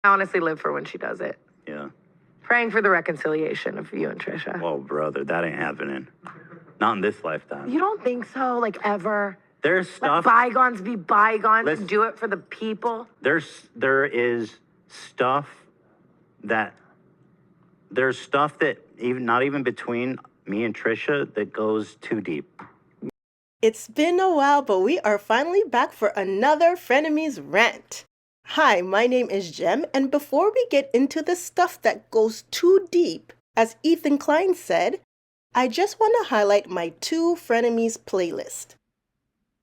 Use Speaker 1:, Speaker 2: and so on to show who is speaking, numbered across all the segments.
Speaker 1: honestly live for when she does it.
Speaker 2: Yeah.
Speaker 1: Praying for the reconciliation of you and Trisha.
Speaker 2: Oh, brother, that ain't happening. Not in this lifetime.
Speaker 1: You don't think so? Like, ever?
Speaker 2: There's
Speaker 1: Let
Speaker 2: stuff.
Speaker 1: bygones be bygones.
Speaker 2: Let's-
Speaker 1: Do it for the people.
Speaker 2: There is stuff that even not even between me and Trisha that goes too deep.
Speaker 3: It's been a while, but we are finally back for another Frenemies rant. Hi, my name is Jem, and before we get into the stuff that goes too deep, as Ethan Klein said, I just want to highlight my 2 Frenemies playlist.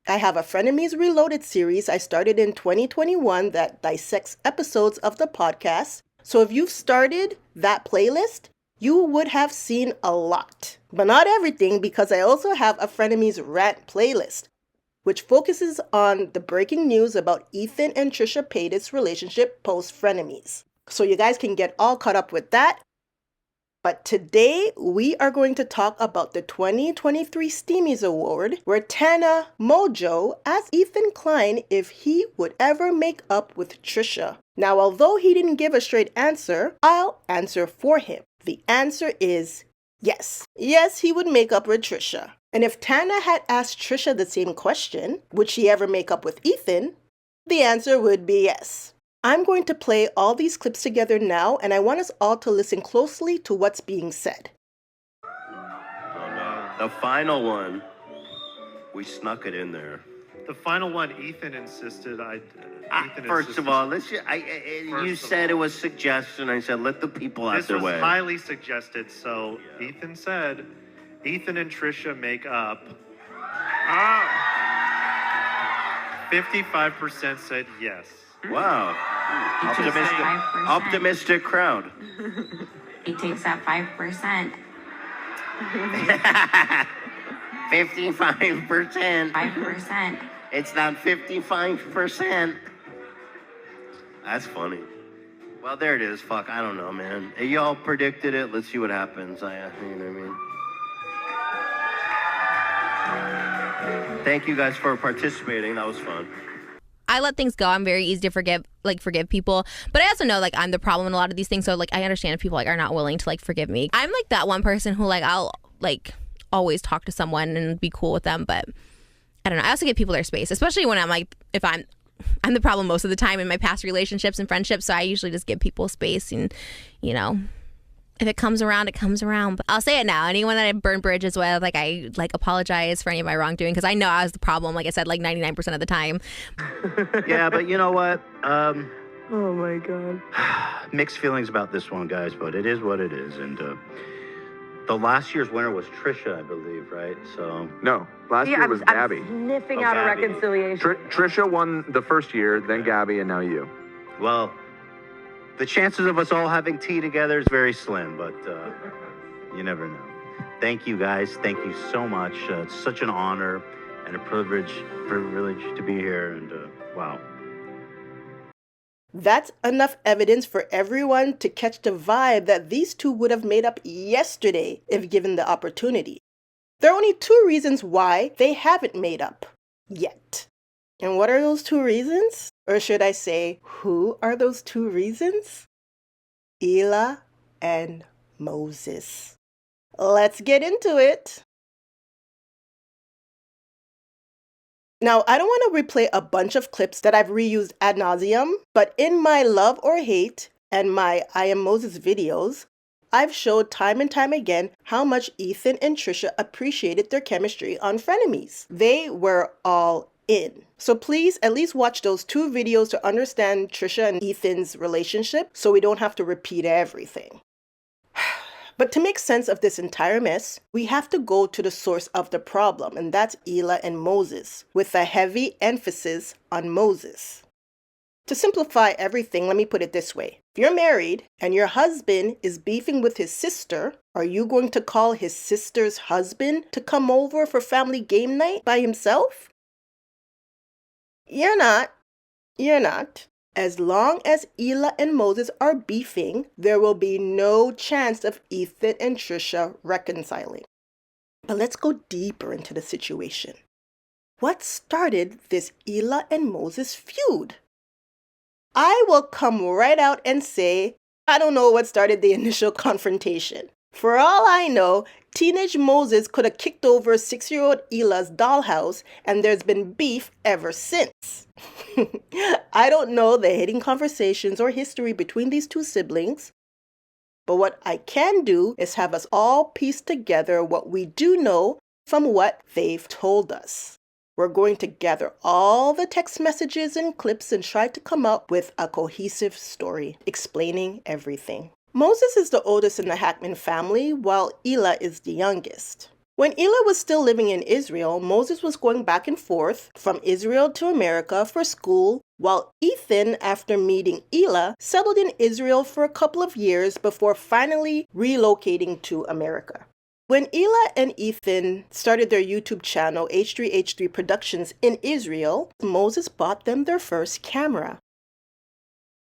Speaker 3: I have a Frenemies Reloaded series I started in 2021 that dissects episodes of the podcast, so if you've started that playlist, you would have seen a lot. But not everything, because I also have a Frenemies Rant playlist, which focuses on the breaking news about Ethan and Trisha Paytas' relationship post-Frenemies. So you guys can get all caught up with that. But today, we are going to talk about the 2023 Steamies Award, where Tana Mojo asked Ethan Klein if he would ever make up with Trisha. Now, although he didn't give a straight answer, I'll answer for him. The answer is yes. Yes, he would make up with Trisha. And if Tana had asked Trisha the same question, would she ever make up with Ethan? The answer would be yes. I'm going to play all these clips together now, and I want us all to listen closely to what's being said.
Speaker 4: Oh no. The final one, we snuck it in there.
Speaker 5: The final one, Ethan insisted.
Speaker 4: First of all, you said it was suggestion. I said, let the people out their way.
Speaker 5: This was highly suggested, so yeah. Ethan said, Ethan and Trisha make up. 55% said yes.
Speaker 4: Wow. Optimistic crowd.
Speaker 6: He takes that 5%.
Speaker 4: 55%.
Speaker 6: 5%.
Speaker 4: It's not 55%. That's funny. Well, there it is. Fuck, I don't know, man. Y'all predicted it. Let's see what happens. You know what I mean? Thank you guys for participating. That was fun.
Speaker 7: I let things go. I'm very easy to forgive people. But I also know, like, I'm the problem in a lot of these things. So, like, I understand if people, like, are not willing to, like, forgive me. I'm, like, that one person who, like, I'll, like, always talk to someone and be cool with them. But I don't know. I also give people their space, especially when I'm, like, if I'm the problem most of the time in my past relationships and friendships. So I usually just give people space and, you know, if it comes around, it comes around. But I'll say it now. Anyone that I burn bridges with, like, I, like, apologize for any of my wrongdoing because I know I was the problem, like I said, like 99% of the time.
Speaker 2: Yeah, but you know what?
Speaker 1: Oh my God.
Speaker 2: Mixed feelings about this one, guys, but it is what it is. And the last year's winner was Trisha, I believe, right? So
Speaker 8: no, last year was Gabby.
Speaker 1: I'm sniffing out
Speaker 2: Gabby.
Speaker 1: a reconciliation.
Speaker 8: Trisha won the first year, then Gabby, and now you.
Speaker 2: Well, the chances of us all having tea together is very slim, but you never know. Thank you, guys. Thank you so much. It's such an honor and a privilege to be here. And wow.
Speaker 3: That's enough evidence for everyone to catch the vibe that these two would have made up yesterday if given the opportunity. There are only 2 reasons why they haven't made up yet. And what are those 2 reasons? Or should I say, who are those 2 reasons? Hila and Moses. Let's get into it. Now, I don't want to replay a bunch of clips that I've reused ad nauseum, but in my love or hate and my I Am Moses videos, I've showed time and time again how much Ethan and Trisha appreciated their chemistry on Frenemies. They were all in. So please at least watch those 2 videos to understand Trisha and Ethan's relationship so we don't have to repeat everything. But to make sense of this entire mess, we have to go to the source of the problem, and that's Hila and Moses, with a heavy emphasis on Moses. To simplify everything, let me put it this way. If you're married and your husband is beefing with his sister, are you going to call his sister's husband to come over for family game night by himself? You're not. As long as Hila and Moses are beefing, there will be no chance of Ethan and Trisha reconciling. But let's go deeper into the situation. What started this Hila and Moses feud? I will come right out and say, I don't know what started the initial confrontation. For all I know, teenage Moses could have kicked over 6-year-old Elah's dollhouse, and there's been beef ever since. I don't know the hidden conversations or history between these two siblings, but what I can do is have us all piece together what we do know from what they've told us. We're going to gather all the text messages and clips and try to come up with a cohesive story explaining everything. Moses is the oldest in the Hackman family, while Elah is the youngest. When Elah was still living in Israel, Moses was going back and forth from Israel to America for school, while Ethan, after meeting Elah, settled in Israel for a couple of years before finally relocating to America. When Elah and Ethan started their YouTube channel, H3H3 Productions, in Israel, Moses bought them their first camera.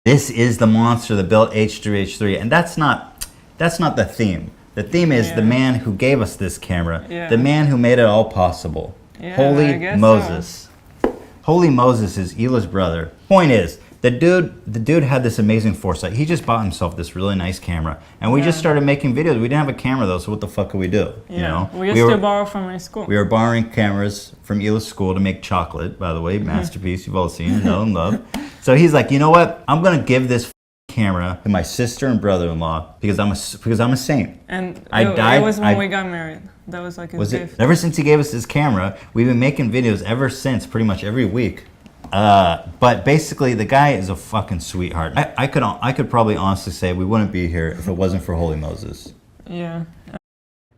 Speaker 2: This is the monster that built H3H3, and that's not the theme. The theme is the man who gave us this camera, the man who made it all possible. Holy Moses. So. Holy Moses is Elah's brother. Point is, the dude had this amazing foresight. He just bought himself this really nice camera, and we just started making videos. We didn't have a camera though, so what the fuck could we do?
Speaker 9: Yeah.
Speaker 2: You know,
Speaker 9: we used to borrow from my school.
Speaker 2: We were borrowing cameras from Elah's school to make chocolate. By the way, masterpiece you've all seen and know and love. So he's like, you know what? I'm gonna give this camera to my sister and brother-in-law because I'm a saint.
Speaker 9: And it was when we got married. That was like his gift.
Speaker 2: Ever since he gave us this camera, we've been making videos ever since, pretty much every week. But basically, the guy is a fucking sweetheart. I could probably honestly say we wouldn't be here if it wasn't for Holy Moses.
Speaker 9: Yeah.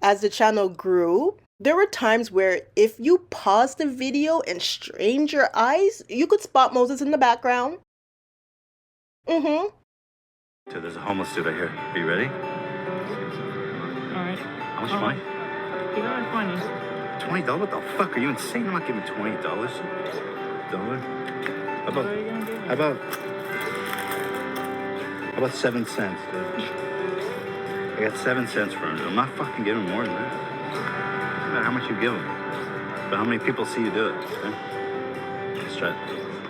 Speaker 3: As the channel grew, there were times where if you paused the video and strained your eyes, you could spot Moses in the background. So
Speaker 2: there's a homeless dude right here. Are you ready?
Speaker 9: Alright.
Speaker 2: How much money? $20? What the fuck? Are you insane? I'm not giving $20. How about 7 cents, dude? I got 7 cents for him. I'm not fucking giving more than that. Doesn't matter how much you give him, but how many people see you do it. Okay? Let's try it.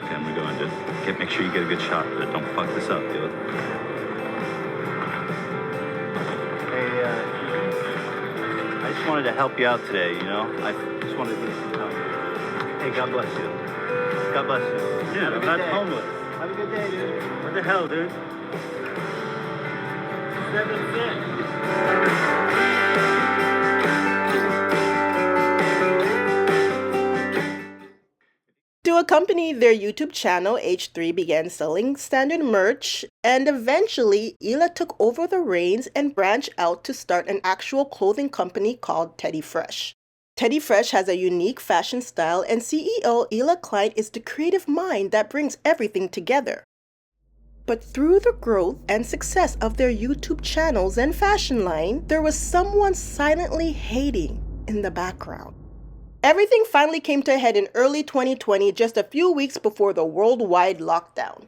Speaker 2: Okay, I'm gonna go and do it. Okay, make sure you get a good shot, but don't fuck this up, dude. Hey, I just wanted to help you out today, you know? I just wanted to give you some help. Hey, God bless you. God bless you. Dude, I'm not homeless. Have a good day, dude. What the hell, dude? 7 cents.
Speaker 3: To accompany their YouTube channel, H3 began selling standard merch, and eventually Elah took over the reins and branched out to start an actual clothing company called Teddy Fresh. Teddy Fresh has a unique fashion style, and CEO Elah Klein is the creative mind that brings everything together. But through the growth and success of their YouTube channels and fashion line, there was someone silently hating in the background. Everything finally came to a head in early 2020, just a few weeks before the worldwide lockdown.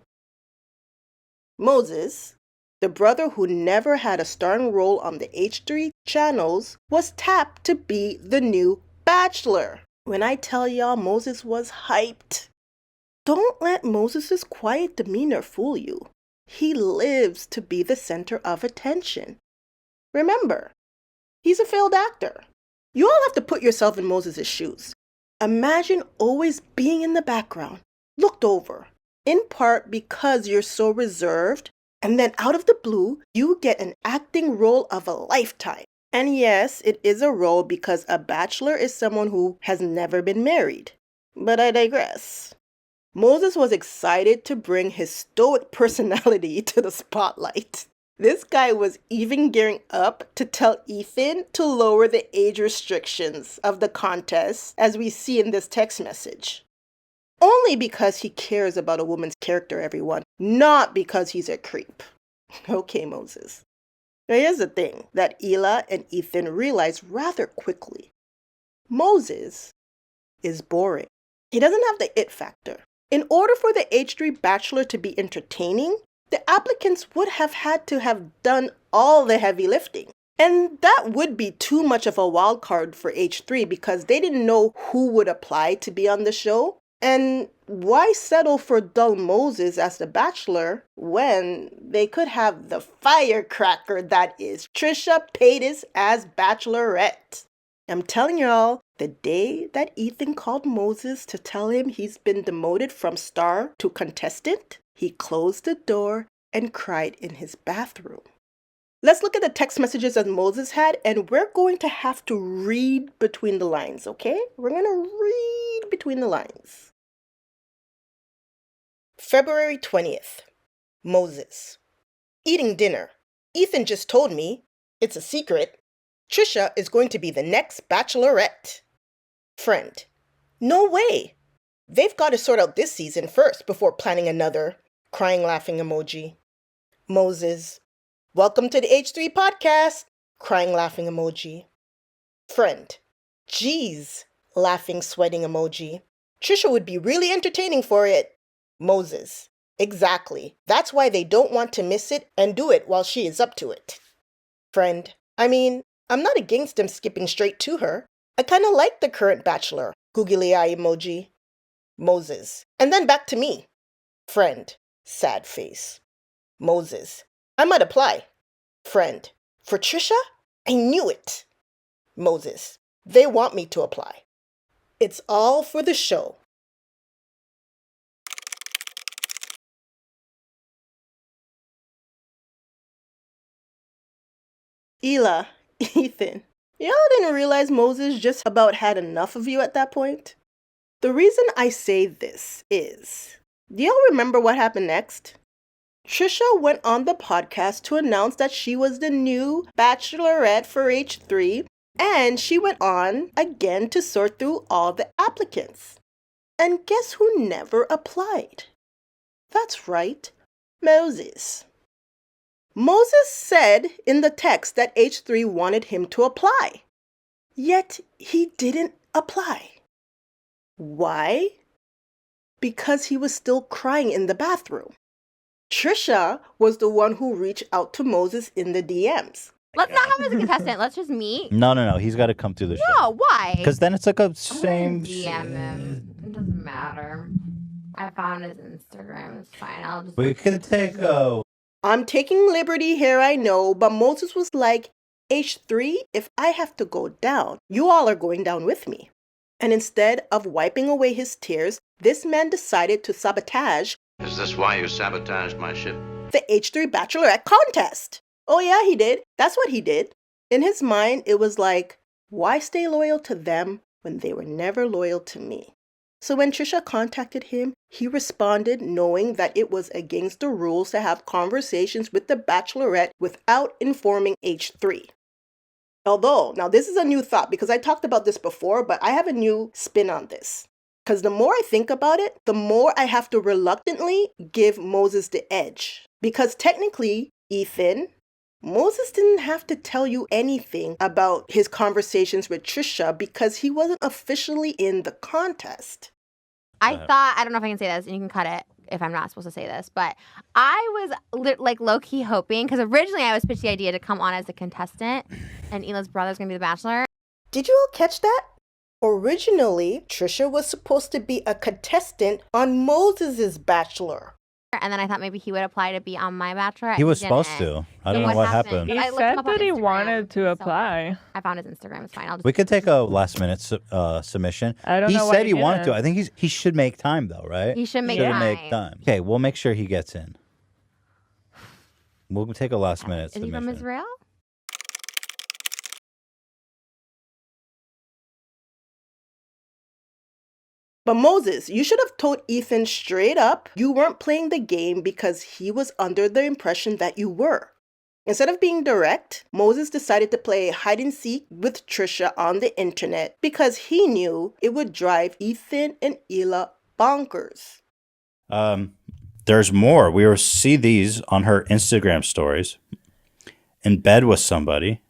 Speaker 3: Moses, the brother who never had a starring role on the H3 channels, was tapped to be the new Bachelor. When I tell y'all Moses was hyped, don't let Moses' quiet demeanor fool you. He lives to be the center of attention. Remember, he's a failed actor. You all have to put yourself in Moses' shoes. Imagine always being in the background, looked over, in part because you're so reserved, and then out of the blue, you get an acting role of a lifetime. And yes, it is a role because a bachelor is someone who has never been married. But I digress. Moses was excited to bring his stoic personality to the spotlight. This guy was even gearing up to tell Ethan to lower the age restrictions of the contest, as we see in this text message. Only because he cares about a woman's character, everyone, not because he's a creep. Okay, Moses. Now here's the thing that Elah and Ethan realized rather quickly. Moses is boring. He doesn't have the it factor. In order for the H3 Bachelor to be entertaining, the applicants would have had to have done all the heavy lifting. And that would be too much of a wild card for H3 because they didn't know who would apply to be on the show. And why settle for dull Moses as the bachelor when they could have the firecracker that is Trisha Paytas as bachelorette? I'm telling y'all, the day that Ethan called Moses to tell him he's been demoted from star to contestant, he closed the door and cried in his bathroom. Let's look at the text messages that Moses had, and we're going to have to read between the lines, okay? We're going to read between the lines. February 20th. Moses. Eating dinner. Ethan just told me, it's a secret, Trisha is going to be the next bachelorette. Friend. No way. They've got to sort out this season first before planning another. Crying laughing emoji. Moses. Welcome to the H3 podcast. Crying laughing emoji. Friend. Geez. Laughing sweating emoji. Trisha would be really entertaining for it. Moses. Exactly. That's why they don't want to miss it and do it while she is up to it. Friend. I mean, I'm not against them skipping straight to her. I kind of like the current bachelor. Googly eye emoji. Moses. And then back to me. Friend. Sad face. Moses. I might apply. Friend. For Trisha? I knew it. Moses. They want me to apply. It's all for the show. Hila, Ethan, y'all didn't realize Moses just about had enough of you at that point? The reason I say this is, do y'all remember what happened next? Trisha went on the podcast to announce that she was the new bachelorette for H3, and she went on again to sort through all the applicants. And guess who never applied? That's right, Moses. Moses said in the text that H3 wanted him to apply. Yet he didn't apply. Why? Because he was still crying in the bathroom. Trisha was the one who reached out to Moses in the DMs.
Speaker 7: Let's not have him as a contestant. Let's just meet.
Speaker 2: No. He's got to come through the show.
Speaker 7: No, why?
Speaker 2: Because then it's like a same.
Speaker 6: DM him. It doesn't matter. I found his Instagram. It's fine. I'll just.
Speaker 2: We could take a.
Speaker 3: I'm taking liberty here, I know, but Moses was like, H3, if I have to go down, you all are going down with me. And instead of wiping away his tears, this man decided to sabotage.
Speaker 10: Is this why you sabotaged my ship?
Speaker 3: The H3 Bachelorette contest. Oh yeah, he did. That's what he did. In his mind, it was like, why stay loyal to them when they were never loyal to me? So when Trisha contacted him, he responded knowing that it was against the rules to have conversations with the Bachelorette without informing H3. Although, now this is a new thought because I talked about this before, but I have a new spin on this. Because the more I think about it, the more I have to reluctantly give Moses the edge. Because technically, Ethan, Moses didn't have to tell you anything about his conversations with Trisha because he wasn't officially in the contest.
Speaker 7: I thought, I don't know if I can say this, and you can cut it if I'm not supposed to say this, but I was like low-key hoping, because originally I was pitched the idea to come on as a contestant, and Hila's brother's going to be the bachelor.
Speaker 3: Did you all catch that? Originally, Trisha was supposed to be a contestant on Moses' Bachelor.
Speaker 7: And then I thought maybe he would apply to be on my Bachelor.
Speaker 2: He was supposed to. I don't know what happened.
Speaker 9: He said that he wanted to apply.
Speaker 7: I found his Instagram. It's fine.
Speaker 2: We could take a last-minute submission.
Speaker 9: I don't know
Speaker 2: He
Speaker 9: why
Speaker 2: said he wanted
Speaker 9: didn't.
Speaker 2: to. I think he should make time, though, right?
Speaker 7: He should make
Speaker 2: time. Okay, we'll make sure he gets in. We'll take a last-minute
Speaker 7: Is he
Speaker 2: submission.
Speaker 7: from Israel?
Speaker 3: But Moses, you should have told Ethan straight up you weren't playing the game because he was under the impression that you were. Instead of being direct, Moses decided to play hide and seek with Trisha on the internet because he knew it would drive Ethan and Hila bonkers.
Speaker 2: There's more. We will see these on her Instagram stories. In bed with somebody.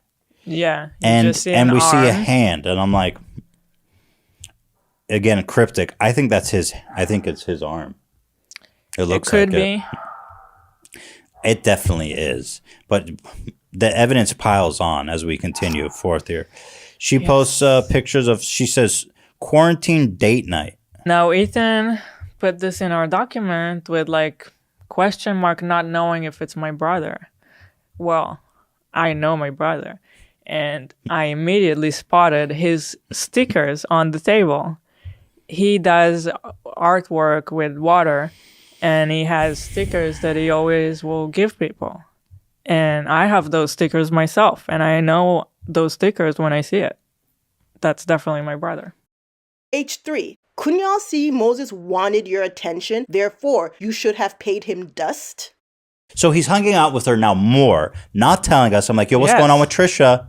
Speaker 9: Yeah.
Speaker 2: And
Speaker 9: we see
Speaker 2: a hand, and I'm like, again, cryptic. I think that's his. I think it's his arm. It looks
Speaker 9: could
Speaker 2: like
Speaker 9: be.
Speaker 2: It definitely is. But the evidence piles on as we continue forth here. She posts pictures of, she says, quarantine date night.
Speaker 9: Now, Ethan put this in our document with like question mark, not knowing if it's my brother. Well, I know my brother. And I immediately spotted his stickers on the table. He does artwork with water, and he has stickers that he always will give people. And I have those stickers myself, and I know those stickers when I see it. That's definitely my brother.
Speaker 3: H3. Couldn't y'all see Moses wanted your attention, therefore you should have paid him dust?
Speaker 2: So he's hanging out with her now more, not telling us. I'm like, yo, what's going on with Trisha?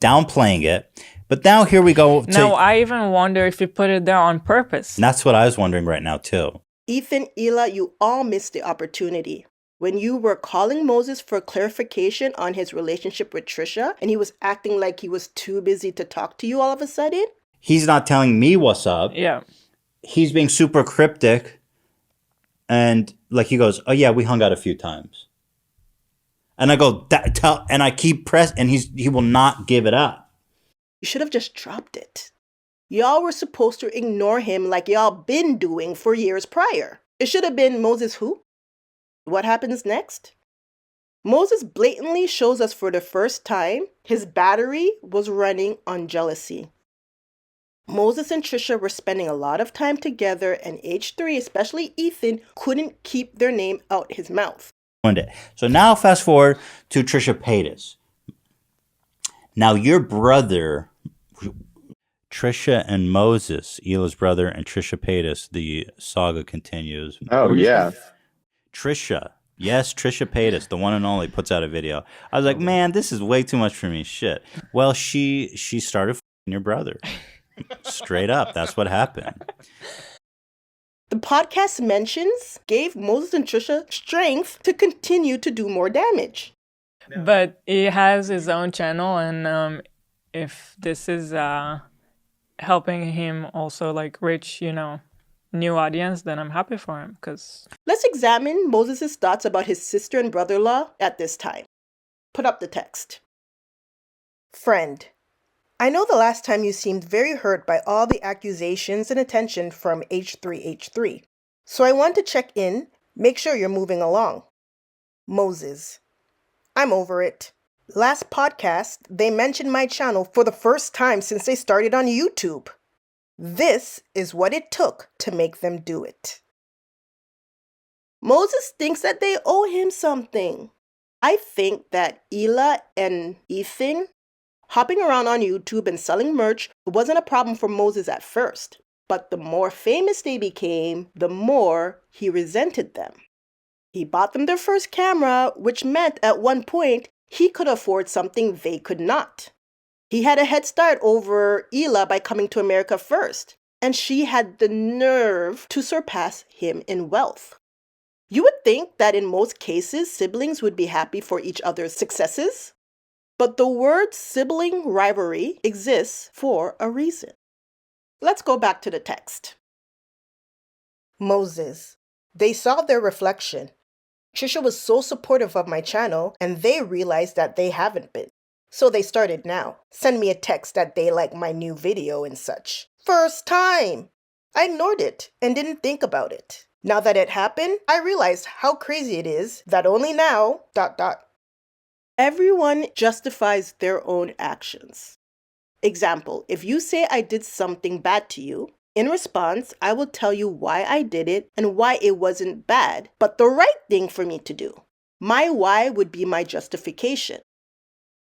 Speaker 2: Downplaying it. But now here we go.
Speaker 9: No, I even wonder if he put it there on purpose.
Speaker 2: That's what I was wondering right now, too.
Speaker 3: Ethan, Hila, you all missed the opportunity. When you were calling Moses for clarification on his relationship with Trisha, and he was acting like he was too busy to talk to you all of a sudden.
Speaker 2: He's not telling me what's up.
Speaker 9: Yeah.
Speaker 2: He's being super cryptic. And like he goes, oh yeah, we hung out a few times. And I go, and I keep pressing, and he will not give it up.
Speaker 3: You should have just dropped it. Y'all were supposed to ignore him like y'all been doing for years prior. It should have been Moses who? What happens next? Moses blatantly shows us for the first time his battery was running on jealousy. Moses and Trisha were spending a lot of time together, and H3, especially Ethan, couldn't keep their name out his mouth.
Speaker 2: So now fast forward to Trisha Paytas. Now your brother, Trisha and Moses, Hila's brother, and Trisha Paytas, the saga continues.
Speaker 8: Oh, yeah.
Speaker 2: Trisha. Yes, Trisha Paytas, the one and only, puts out a video. I was like, man, this is way too much for me. Shit. Well, she started f***ing your brother. Straight up. That's what happened.
Speaker 3: The podcast mentions gave Moses and Trisha strength to continue to do more damage.
Speaker 9: But he has his own channel, and if this is helping him also like reach, new audience, then I'm happy for him.
Speaker 3: Let's examine Moses' thoughts about his sister and brother-in-law at this time. Put up the text. Friend, I know the last time you seemed very hurt by all the accusations and attention from H3H3. So I want to check in, make sure you're moving along. Moses, I'm over it. Last podcast, they mentioned my channel for the first time since they started on YouTube. This is what it took to make them do it. Moses thinks that they owe him something. I think that Hila and Ethan hopping around on YouTube and selling merch wasn't a problem for Moses at first, but the more famous they became, the more he resented them. He bought them their first camera, which meant at one point he could afford something they could not. He had a head start over Hila by coming to America first, and she had the nerve to surpass him in wealth. You would think that in most cases, siblings would be happy for each other's successes. But the word sibling rivalry exists for a reason. Let's go back to the text. Moses. They saw their reflection. Trisha was so supportive of my channel, and they realized that they haven't been. So they started now. Send me a text that they like my new video and such. First time! I ignored it and didn't think about it. Now that it happened, I realized how crazy it is that only now... Everyone justifies their own actions. Example, if you say I did something bad to you, in response, I will tell you why I did it and why it wasn't bad, but the right thing for me to do. My why would be my justification.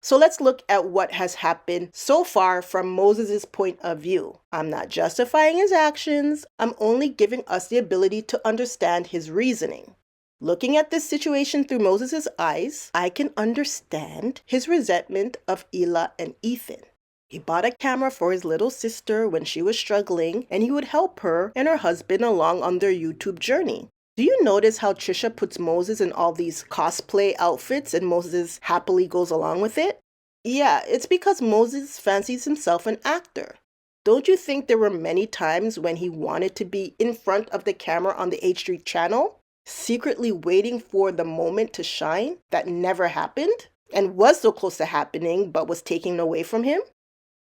Speaker 3: So let's look at what has happened so far from Moses' point of view. I'm not justifying his actions, I'm only giving us the ability to understand his reasoning. Looking at this situation through Moses' eyes, I can understand his resentment of Hila and Ethan. He bought a camera for his little sister when she was struggling, and he would help her and her husband along on their YouTube journey. Do you notice how Trisha puts Moses in all these cosplay outfits and Moses happily goes along with it? Yeah, it's because Moses fancies himself an actor. Don't you think there were many times when he wanted to be in front of the camera on the H3 channel? Secretly waiting for the moment to shine that never happened and was so close to happening but was taken away from him?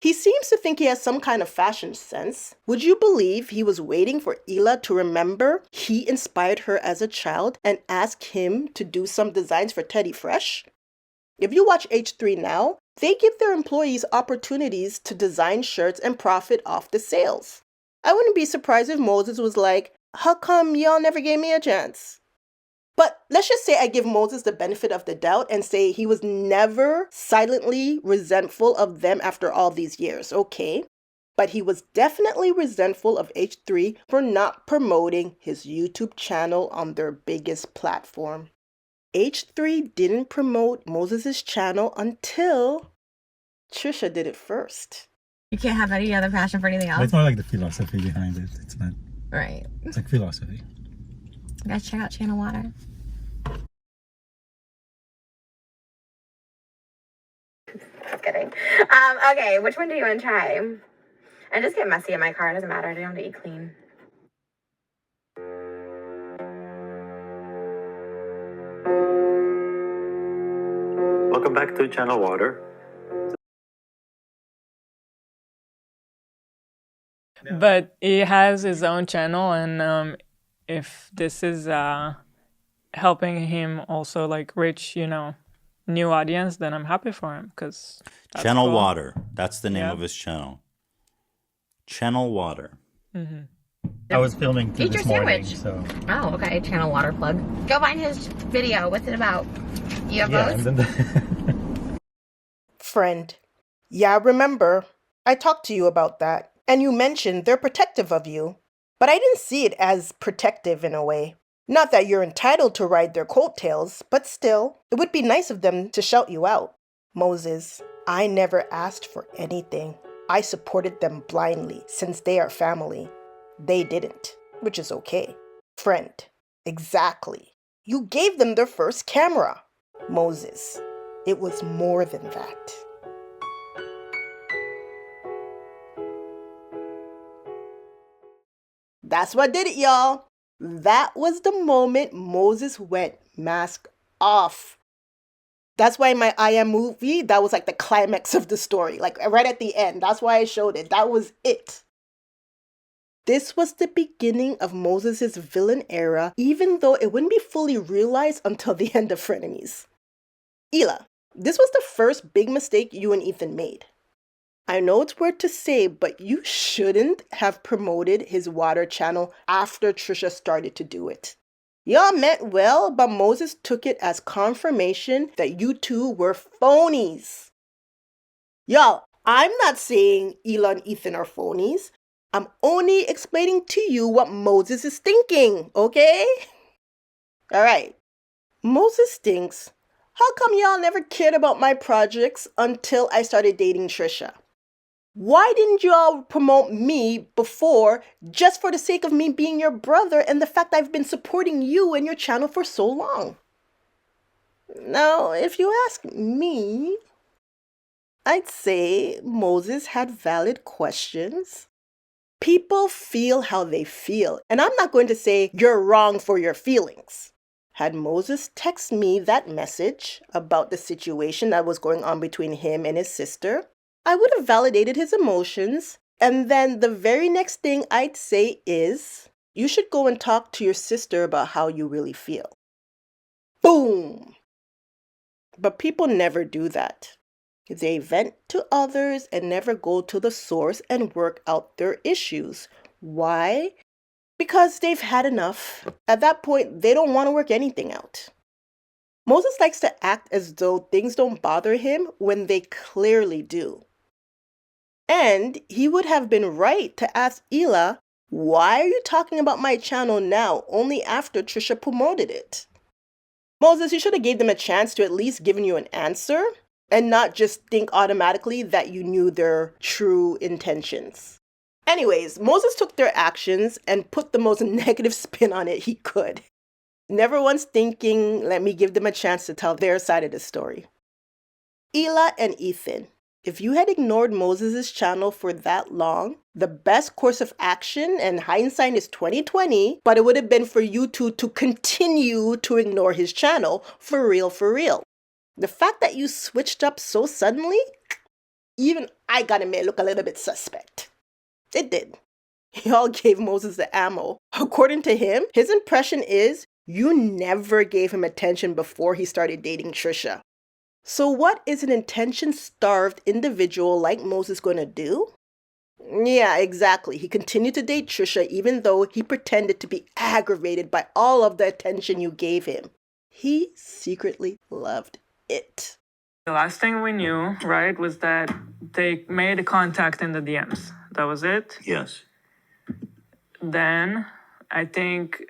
Speaker 3: He seems to think he has some kind of fashion sense. Would you believe he was waiting for Hila to remember he inspired her as a child and ask him to do some designs for Teddy Fresh? If you watch H3 now, they give their employees opportunities to design shirts and profit off the sales. I wouldn't be surprised if Moses was like, how come y'all never gave me a chance? But let's just say I give Moses the benefit of the doubt and say he was never silently resentful of them after all these years, okay? But he was definitely resentful of H3 for not promoting his YouTube channel on their biggest platform. H3 didn't promote Moses' channel until Trisha did it first.
Speaker 11: You can't have any other passion for anything else.
Speaker 12: It's more like the philosophy behind it. It's not.
Speaker 11: Right.
Speaker 12: It's like philosophy.
Speaker 11: You guys check out Channel Water. Just kidding. Okay, which one do you want to try? I just get messy in my car. It doesn't matter. I don't have to eat clean.
Speaker 13: Welcome back to Channel Water.
Speaker 9: But he has his own channel, and if this is helping him also like reach, new audience, then I'm happy for him because
Speaker 2: Channel
Speaker 9: cool.
Speaker 2: Water. That's the name of his channel. Channel Water.
Speaker 9: Mm-hmm.
Speaker 12: I was filming
Speaker 11: Eat
Speaker 12: this
Speaker 11: your
Speaker 12: morning,
Speaker 11: sandwich.
Speaker 12: so
Speaker 11: Oh, okay. Channel Water plug. Go find his video. What's it about? UFOs?
Speaker 12: yeah. And then
Speaker 3: Friend, yeah, remember, I talked to you about that, and you mentioned they're protective of you, but I didn't see it as protective in a way. Not that you're entitled to ride their coattails, but still, it would be nice of them to shout you out. Moses, I never asked for anything. I supported them blindly since they are family. They didn't, which is okay. Friend, exactly. You gave them their first camera. Moses, it was more than that. That's what did it, y'all. That was the moment Moses went mask off. That's why in my I Am movie, that was like the climax of the story. Like right at the end. That's why I showed it. That was it. This was the beginning of Moses' villain era, even though it wouldn't be fully realized until the end of Frenemies. Hila, this was the first big mistake you and Ethan made. I know it's weird to say, but you shouldn't have promoted his water channel after Trisha started to do it. Y'all meant well, but Moses took it as confirmation that you two were phonies. Y'all, I'm not saying Hila and Ethan are phonies. I'm only explaining to you what Moses is thinking, okay? All right. Moses thinks, how come y'all never cared about my projects until I started dating Trisha? Why didn't y'all promote me before just for the sake of me being your brother and the fact I've been supporting you and your channel for so long? Now, if you ask me, I'd say Moses had valid questions. People feel how they feel, and I'm not going to say you're wrong for your feelings. Had Moses texted me that message about the situation that was going on between him and his sister, I would have validated his emotions, and then the very next thing I'd say is, you should go and talk to your sister about how you really feel. Boom! But people never do that. They vent to others and never go to the source and work out their issues. Why? Because they've had enough. At that point, they don't want to work anything out. Moses likes to act as though things don't bother him when they clearly do. And he would have been right to ask Hila, why are you talking about my channel now, only after Trisha promoted it? Moses, you should have gave them a chance to at least given you an answer and not just think automatically that you knew their true intentions. Anyways, Moses took their actions and put the most negative spin on it he could. Never once thinking, let me give them a chance to tell their side of the story. Hila and Ethan, if you had ignored Moses' channel for that long, the best course of action, and hindsight is 2020, but it would have been for you two to continue to ignore his channel, for real, for real. The fact that you switched up so suddenly, even I gotta admit, look a little bit suspect. It did. Y'all gave Moses the ammo. According to him, his impression is you never gave him attention before he started dating Trisha. So what is an attention-starved individual like Moses gonna do? Yeah, exactly. He continued to date Trisha even though he pretended to be aggravated by all of the attention you gave him. He secretly loved it.
Speaker 9: The last thing we knew, right, was that they made a contact in the DMs. That was it.
Speaker 2: Yes.
Speaker 9: Then I think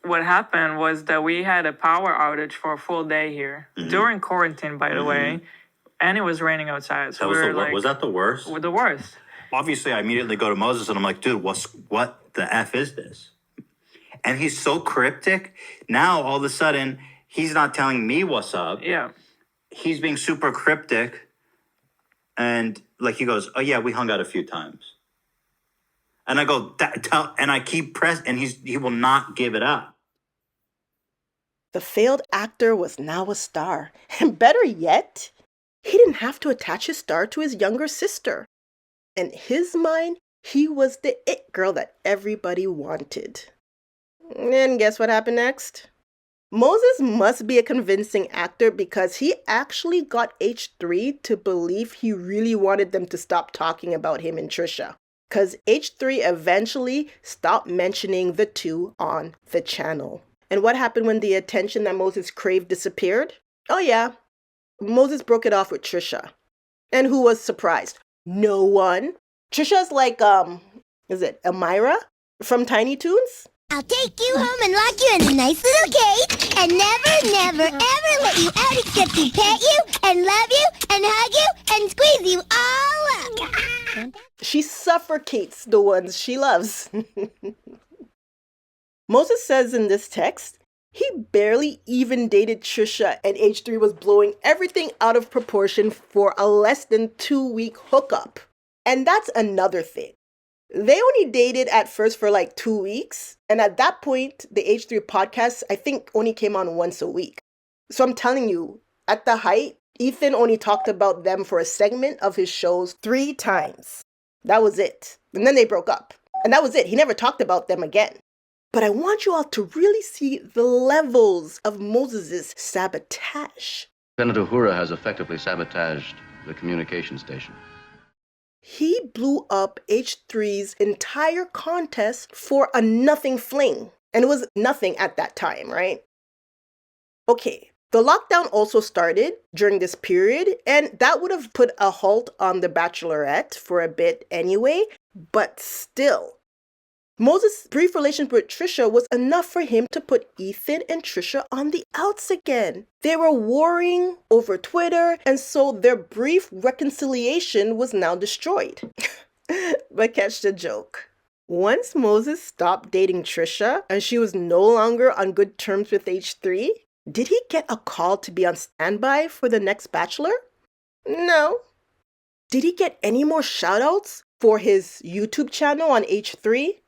Speaker 9: what happened was that we had a power outage for a full day here during quarantine, by the way, and it was raining outside. So
Speaker 2: Was that the worst?
Speaker 9: The worst.
Speaker 2: Obviously, I immediately go to Moses and I'm like, dude, what the F is this? And he's so cryptic. Now, all of a sudden, he's not telling me what's up.
Speaker 9: Yeah.
Speaker 2: He's being super cryptic. And like he goes, oh yeah, we hung out a few times. And I go, and I keep pressing, and he will not give it up.
Speaker 3: The failed actor was now a star. And better yet, he didn't have to attach his star to his younger sister. In his mind, he was the it girl that everybody wanted. And guess what happened next? Moses must be a convincing actor because he actually got H3 to believe he really wanted them to stop talking about him and Trisha. Because H3 eventually stopped mentioning the two on the channel. And what happened when the attention that Moses craved disappeared? Oh yeah, Moses broke it off with Trisha. And who was surprised? No one. Trisha's like, is it Amira from Tiny Toons?
Speaker 14: I'll take you home and lock you in a nice little cage and never, ever let you out except to pet you and love you and hug you and squeeze you all up.
Speaker 3: She suffocates the ones she loves. Moses says in this text, he barely even dated Trisha and H3 was blowing everything out of proportion for a less than 2-week hookup. And that's another thing. They only dated at first for like 2 weeks. And at that point, the H3 podcast, I think, only came on once a week. So I'm telling you, at the height, Ethan only talked about them for a segment of his shows 3 times. That was it. And then they broke up. And that was it. He never talked about them again. But I want you all to really see the levels of Moses' sabotage.
Speaker 10: Senator Uhura has effectively sabotaged the communication station.
Speaker 3: He blew up H3's entire contest for a nothing fling. And it was nothing at that time, right? Okay, the lockdown also started during this period, and that would have put a halt on The Bachelorette for a bit anyway, but still. Moses' brief relationship with Trisha was enough for him to put Ethan and Trisha on the outs again. They were warring over Twitter, and so their brief reconciliation was now destroyed. But catch the joke. Once Moses stopped dating Trisha and she was no longer on good terms with H3, did he get a call to be on standby for the next Bachelor? No. Did he get any more shoutouts for his YouTube channel on H3?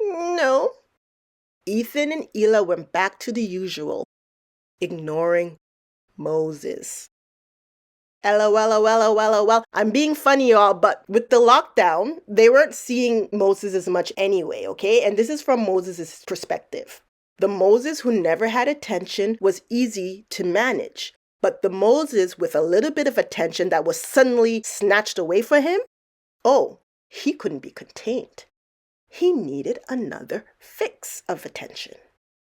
Speaker 3: No. Ethan and Hila went back to the usual, ignoring Moses. LOL. I'm being funny, y'all, but with the lockdown, they weren't seeing Moses as much anyway, okay? And this is from Moses' perspective. The Moses who never had attention was easy to manage, but the Moses with a little bit of attention that was suddenly snatched away from him, oh, he couldn't be contained. He needed another fix of attention.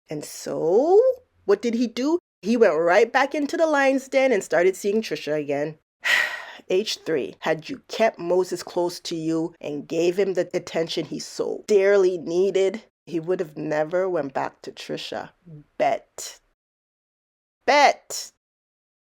Speaker 3: And so, what did he do? He went right back into the lion's den and started seeing Trisha again. H3, had you kept Moses close to you and gave him the attention he so dearly needed, he would have never went back to Trisha. Bet.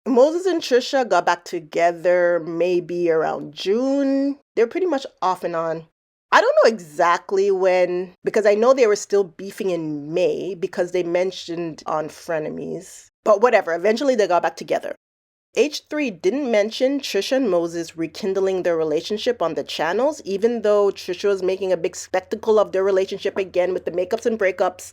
Speaker 3: Moses and Trisha got back together maybe around June. They're pretty much off and on. I don't know exactly when, because I know they were still beefing in May because they mentioned on Frenemies. But whatever, eventually they got back together. H3 didn't mention Trisha and Moses rekindling their relationship on the channels, even though Trisha was making a big spectacle of their relationship again with the makeups and breakups.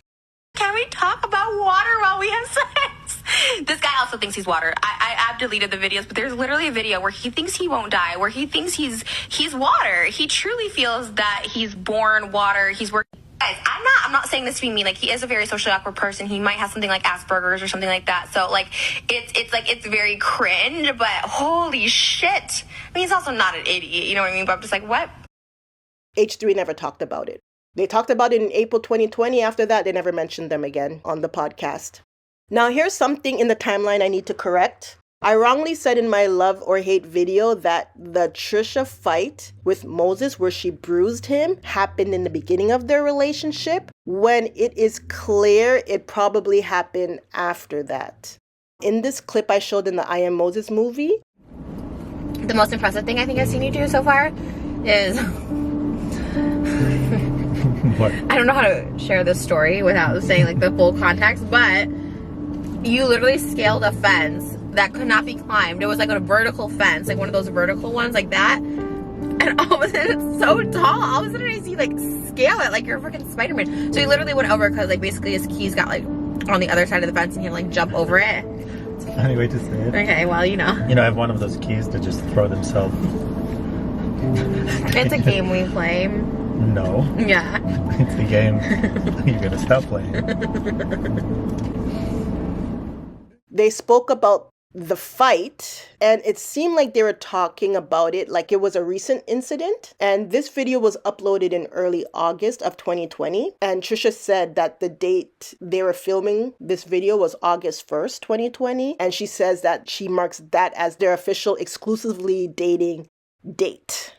Speaker 15: Can we talk about water while we have sex? This guy also thinks he's water. I've deleted the videos, but there's literally a video where he thinks he won't die, where he thinks he's water. He truly feels that he's born water. He's working. Guys, I'm not saying this to be mean. Like, he is a very socially awkward person. He might have something like Asperger's or something like that. So like it's very cringe, but holy shit. I mean, he's also not an idiot, you know what I mean? But I'm just like, what?
Speaker 3: H3 never talked about it. They talked about it in April 2020. After that, they never mentioned them again on the podcast. Now, here's something in the timeline I need to correct. I wrongly said in my love or hate video that the Trisha fight with Moses, where she bruised him, happened in the beginning of their relationship, when it is clear it probably happened after that. In this clip I showed in the I Am Moses movie,
Speaker 6: The most impressive thing I think I've seen you do so far is
Speaker 12: What?
Speaker 6: I don't know how to share this story without saying like the full context, but you literally scaled a fence that could not be climbed. It was like a vertical fence, like one of those vertical ones like that. And all of a sudden it's so tall. All of a sudden I see like scale it like you're freaking Spider-Man. So he literally went over because like basically his keys got like on the other side of the fence and he had to like jump over it.
Speaker 12: It's a funny way to say it.
Speaker 6: Okay, well, you know.
Speaker 12: You know, I have one of those keys that just throw themselves.
Speaker 6: It's a game we play.
Speaker 12: No.
Speaker 6: Yeah.
Speaker 12: It's the game you're gonna stop playing.
Speaker 3: they spoke about the fight, and it seemed like they were talking about it like it was a recent incident. And this video was uploaded in early August of 2020. And Trisha said that the date they were filming this video was August 1st, 2020. And she says that she marks that as their official exclusively dating date.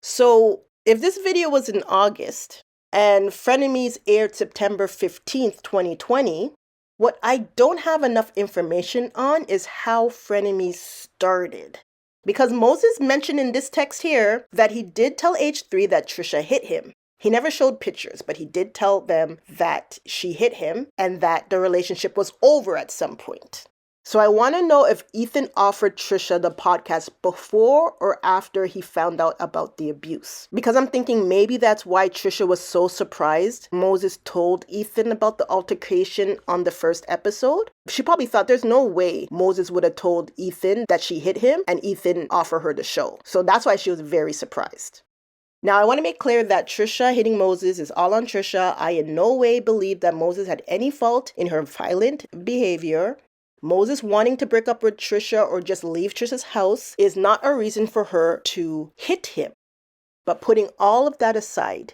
Speaker 3: So if this video was in August and Frenemies aired September 15th, 2020, what I don't have enough information on is how Frenemies started. Because Moses mentioned in this text here that he did tell H3 that Trisha hit him. He never showed pictures, but he did tell them that she hit him and that the relationship was over at some point. So I want to know if Ethan offered Trisha the podcast before or after he found out about the abuse. Because I'm thinking maybe that's why Trisha was so surprised Moses told Ethan about the altercation on the first episode. She probably thought there's no way Moses would have told Ethan that she hit him and Ethan offer her the show. So that's why she was very surprised. Now, I want to make clear that Trisha hitting Moses is all on Trisha. I in no way believe that Moses had any fault in her violent behavior. Moses wanting to break up with Trisha or just leave Trisha's house is not a reason for her to hit him. But putting all of that aside,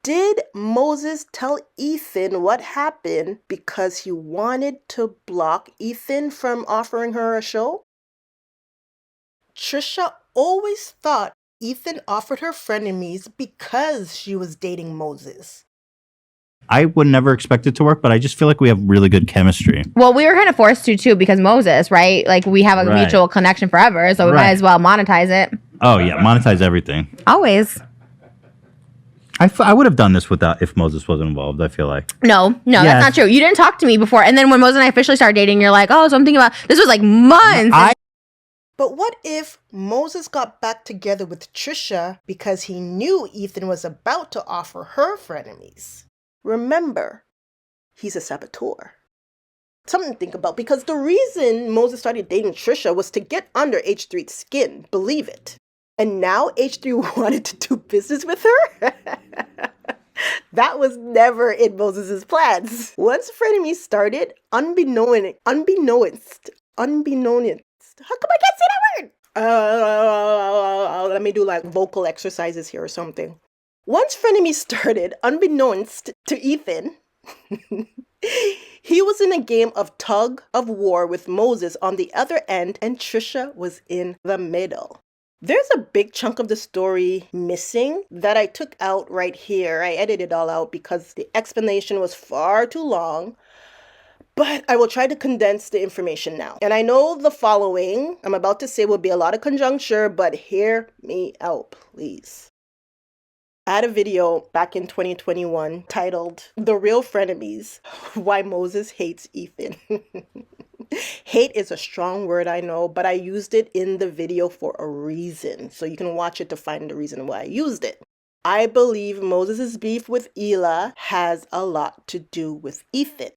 Speaker 3: did Moses tell Ethan what happened because he wanted to block Ethan from offering her a show? Trisha always thought Ethan offered her frenemies because she was dating Moses.
Speaker 2: I would never expect it to work, but I just feel like we have really good chemistry.
Speaker 7: Well, we were kind of forced to too because Moses, right? Like we have a
Speaker 2: Right.
Speaker 7: mutual connection forever, so we
Speaker 2: Right.
Speaker 7: might as well monetize it.
Speaker 2: Oh yeah, monetize everything.
Speaker 7: Always.
Speaker 2: I would have done this without if Moses wasn't involved. I feel like.
Speaker 7: No,
Speaker 2: Yes.
Speaker 7: that's not true. You didn't talk to me before, and then when Moses and I officially started dating, you're like, oh, so I'm thinking about this was like months.
Speaker 3: But what if Moses got back together with Trisha because he knew Ethan was about to offer her frenemies? Remember, he's a saboteur. Something to think about, because the reason Moses started dating Trisha was to get under H3's skin, believe it. And now H3 wanted to do business with her? That was never in Moses' plans. Once frenemies started, unbeknownst, how come I can't say that word? Let me do like vocal exercises here or something. Once frenemies started, unbeknownst to Ethan, he was in a game of tug of war with Moses on the other end, and Trisha was in the middle. There's a big chunk of the story missing that I took out right here. I edited it all out because the explanation was far too long. But I will try to condense the information now. And I know the following I'm about to say will be a lot of conjuncture, but hear me out, please. I had a video back in 2021 titled The Real Frenemies, Why Moses Hates Ethan. Hate is a strong word, I know, but I used it in the video for a reason. So you can watch it to find the reason why I used it. I believe Moses' beef with Elah has a lot to do with Ethan.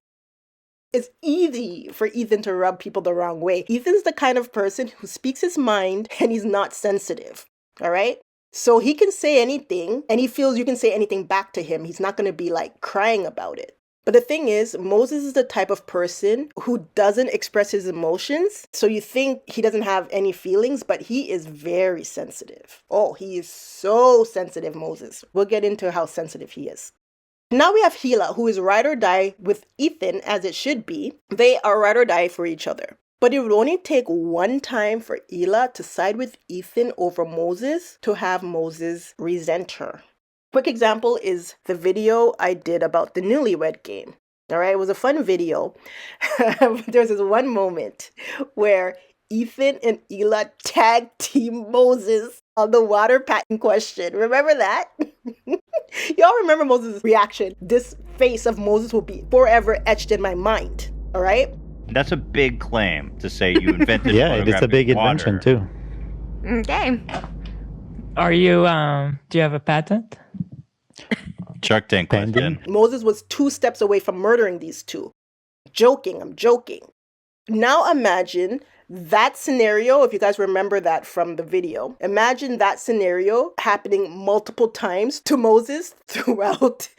Speaker 3: It's easy for Ethan to rub people the wrong way. Ethan's the kind of person who speaks his mind and he's not sensitive. All right? So he can say anything and he feels you can say anything back to him. He's not going to be like crying about it. But the thing is, Moses is the type of person who doesn't express his emotions. So you think he doesn't have any feelings, but he is very sensitive. Oh, he is so sensitive, Moses. We'll get into how sensitive he is. Now we have Hila, who is ride or die with Ethan, as it should be. They are ride or die for each other. But it would only take one time for Hila to side with Ethan over Moses to have Moses resent her. Quick example is the video I did about the Newlywed Game. All right, it was a fun video. There's this one moment where Ethan and Hila tag team Moses on the water patent question. Remember that? Y'all remember Moses' reaction. This face of Moses will be forever etched in my mind. All right?
Speaker 2: That's a big claim to say you invented
Speaker 12: Yeah, it is a big invention too.
Speaker 6: Okay.
Speaker 9: Are you, do you have a patent?
Speaker 2: Shark Tank question.
Speaker 3: Moses was 2 steps away from murdering these two. I'm joking. Now imagine that scenario, if you guys remember that from the video. Imagine that scenario happening multiple times to Moses throughout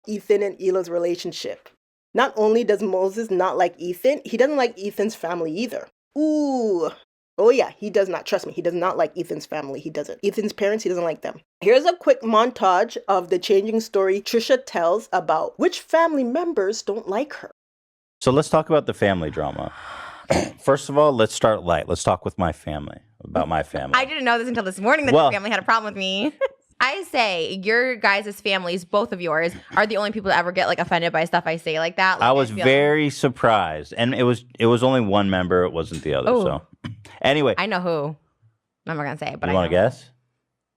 Speaker 3: Ethan and Hila's relationship. Not only does Moses not like Ethan, he doesn't like Ethan's family either. Ooh. Oh yeah, he does not. Trust me, he does not like Ethan's family. He doesn't. Ethan's parents, he doesn't like them. Here's a quick montage of the changing story Trisha tells about which family members don't like her.
Speaker 2: So let's talk about the family drama. First of all, let's start light. Let's talk with my family, about my family.
Speaker 6: I didn't know this until this morning that your family had a problem with me. I say your guys' families, both of yours, are the only people that ever get like offended by stuff I say like that. Like,
Speaker 2: I was very surprised. And it was only one member, it wasn't the other.
Speaker 6: Ooh.
Speaker 2: So anyway.
Speaker 6: I know who. I'm not gonna say it, but
Speaker 2: you want to guess?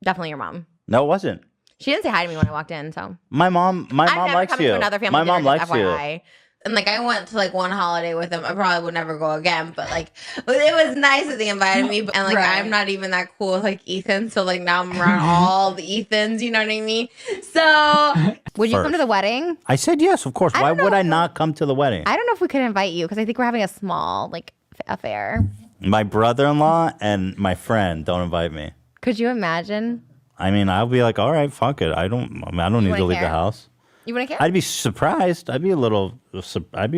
Speaker 6: Definitely your mom.
Speaker 2: No, it wasn't.
Speaker 6: She didn't say hi to me when I walked in, so
Speaker 2: My mom likes you.
Speaker 6: To another family
Speaker 2: My
Speaker 6: dinner,
Speaker 2: mom
Speaker 6: just
Speaker 2: likes you.
Speaker 6: FYI. And like I went to like one holiday with them. I probably would never go again, but like it was nice that they invited me. And like I'm not even that cool with like Ethan, so like now I'm around all the Ethans. You know what I mean? So
Speaker 7: would you come to the wedding?
Speaker 2: I said yes, of course. Why would I not come to the wedding?
Speaker 7: I don't know if we could invite you because I think we're having a small like affair.
Speaker 2: My brother-in-law and my friend don't invite me.
Speaker 7: Could you imagine?
Speaker 2: I mean, I'll be like, all right, fuck it. I don't need to leave the house.
Speaker 7: You wouldn't care?
Speaker 2: I'd be surprised. I'd be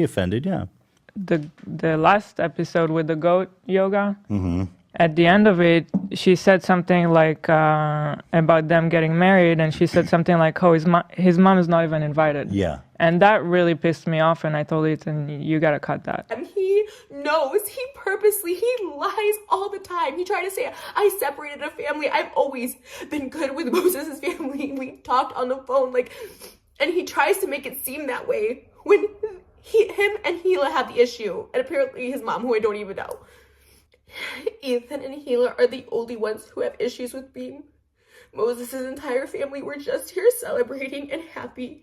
Speaker 2: offended, yeah.
Speaker 9: The last episode with the goat yoga,
Speaker 2: Mm-hmm.
Speaker 9: at the end of it, she said something like about them getting married, and she said something like, "Oh, his mom is not even invited."
Speaker 2: Yeah.
Speaker 9: And that really pissed me off, and I told Ethan, "You gotta cut that."
Speaker 16: And he knows, he lies all the time. He tried to say, I separated a family. I've always been good with Moses' family. We talked on the phone, and he tries to make it seem that way when him and Hila have the issue, and apparently his mom, who I don't even know. Ethan and Hila are the only ones who have issues with being Moses' entire family. We're just here celebrating and happy.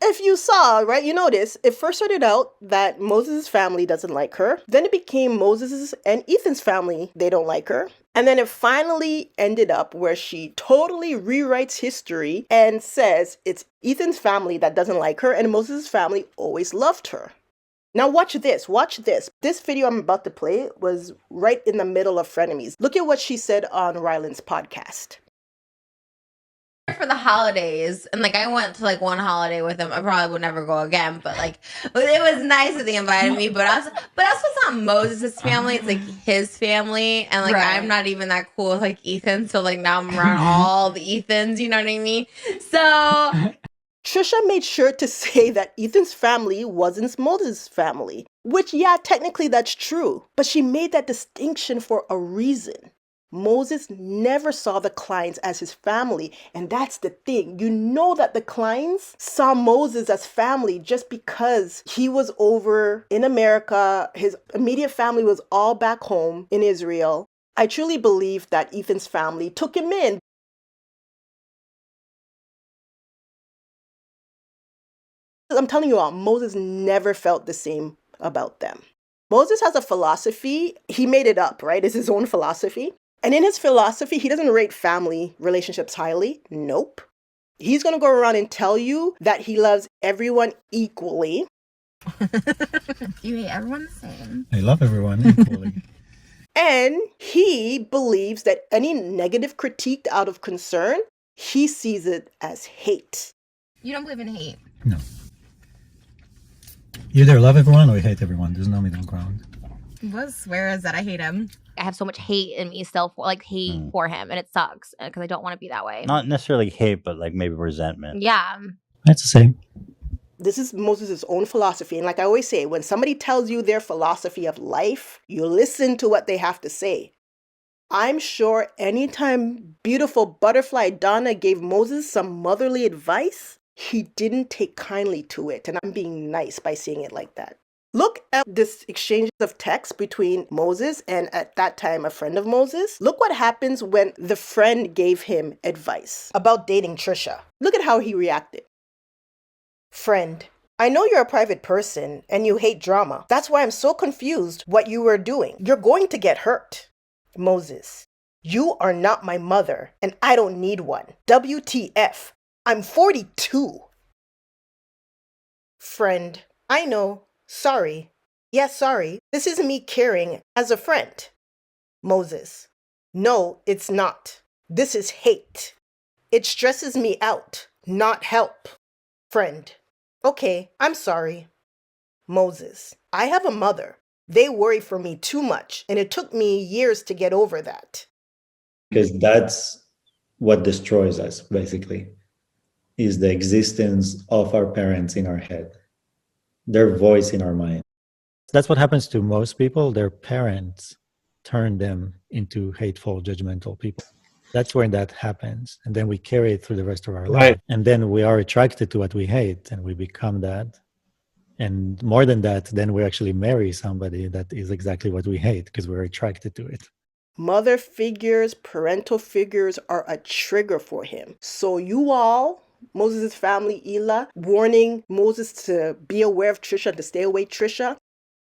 Speaker 3: If you saw, right, you notice, it first started out that Moses' family doesn't like her. Then it became Moses' and Ethan's family, they don't like her. And then it finally ended up where she totally rewrites history and says it's Ethan's family that doesn't like her and Moses' family always loved her. Now watch this. This video I'm about to play was right in the middle of Frenemies. Look at what she said on Ryland's podcast.
Speaker 6: For the holidays, and like I went to like one holiday with them. I probably would never go again, but like it was nice that they invited me. But also it's not Moses' family; it's like his family, and like I'm not even that cool with like Ethan. So like now I'm around all the Ethans. You know what I mean? So
Speaker 3: Trisha made sure to say that Ethan's family wasn't Moses' family, which yeah, technically that's true, but she made that distinction for a reason. Moses never saw the Kleins as his family, and that's the thing. You know that the Kleins saw Moses as family just because he was over in America. His immediate family was all back home in Israel. I truly believe that Ethan's family took him in. I'm telling you all, Moses never felt the same about them. Moses has a philosophy. He made it up, right? It's his own philosophy. And in his philosophy, he doesn't rate family relationships highly. Nope. He's going to go around and tell you that he loves everyone equally.
Speaker 6: You hate everyone the same.
Speaker 12: I love everyone equally.
Speaker 3: And he believes that any negative critique out of concern, he sees it as hate.
Speaker 6: You don't believe in hate.
Speaker 12: No. You either love everyone or you hate everyone. There's no middle ground.
Speaker 6: What swear is that I hate him?
Speaker 7: I have so much hate in me still, for like hate for him, and it sucks because I don't want to be that way.
Speaker 2: Not necessarily hate, but like maybe resentment.
Speaker 7: Yeah.
Speaker 12: That's the same.
Speaker 3: This is Moses' own philosophy. And like I always say, when somebody tells you their philosophy of life, you listen to what they have to say. I'm sure anytime beautiful butterfly Donna gave Moses some motherly advice, he didn't take kindly to it. And I'm being nice by saying it like that. Look at this exchange of text between Moses and, at that time, a friend of Moses. Look what happens when the friend gave him advice about dating Trisha. Look at how he reacted. Friend, I know you're a private person and you hate drama. That's why I'm so confused what you were doing. You're going to get hurt. Moses, you are not my mother and I don't need one. WTF, I'm 42. Friend, I know. Sorry. Yes, sorry. This isn't me caring as a friend. Moses, no, it's not. This is hate. It stresses me out, not help. Friend, okay, I'm sorry. Moses, I have a mother. They worry for me too much, and it took me years to get over that.
Speaker 13: Because that's what destroys us, basically, is the existence of our parents in our head, their voice in our mind.
Speaker 12: That's what happens to most people. Their parents turn them into hateful, judgmental people. That's when that happens. And then we carry it through the rest of our life. And then we are attracted to what we hate and we become that. And more than that, then we actually marry somebody that is exactly what we hate because we're attracted to it.
Speaker 3: Mother figures, parental figures are a trigger for him. So you all, Moses' family, Elah, warning Moses to be aware of Trisha, to stay away Trisha.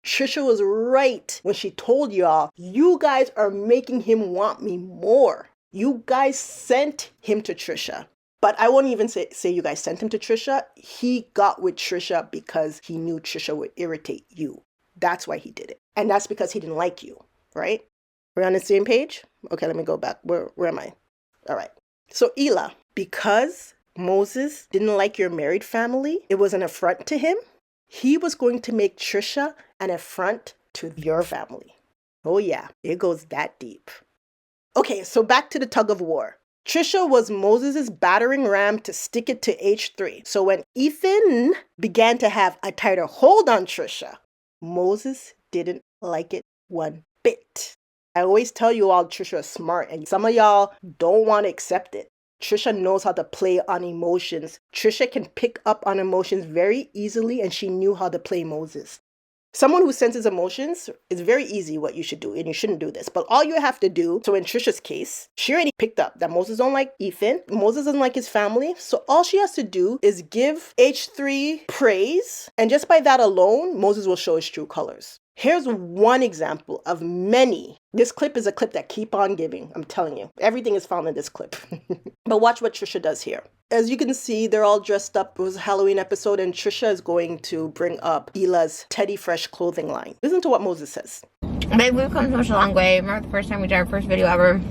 Speaker 3: Trisha was right when she told y'all, you guys are making him want me more. You guys sent him to Trisha. But I won't even say you guys sent him to Trisha. He got with Trisha because he knew Trisha would irritate you. That's why he did it. And that's because he didn't like you, right? We're on the same page? Okay, let me go back. Where am I? All right. So Elah, because Moses didn't like your married family, it was an affront to him. He was going to make Trisha an affront to your family. Oh yeah, it goes that deep. Okay, so back to the tug of war. Trisha was Moses' battering ram to stick it to H3. So when Ethan began to have a tighter hold on Trisha, Moses didn't like it one bit. I always tell you all Trisha is smart, and some of y'all don't want to accept it. Trisha knows how to play on emotions. Trisha can pick up on emotions very easily, and she knew how to play Moses. Someone who senses emotions, is very easy what you should do, and you shouldn't do this. But all you have to do, so in Trisha's case, she already picked up that Moses don't like Ethan. Moses doesn't like his family. So all she has to do is give H3 praise. And just by that alone, Moses will show his true colors. Here's one example of many. This clip is a clip that keep on giving. I'm telling you, everything is found in this clip. But watch what Trisha does here. As you can see, they're all dressed up. It was a Halloween episode, and Trisha is going to bring up Elah's Teddy Fresh clothing line. Listen to what Moses says.
Speaker 6: Babe, we've come such a long way. Remember the first time we did our first video ever?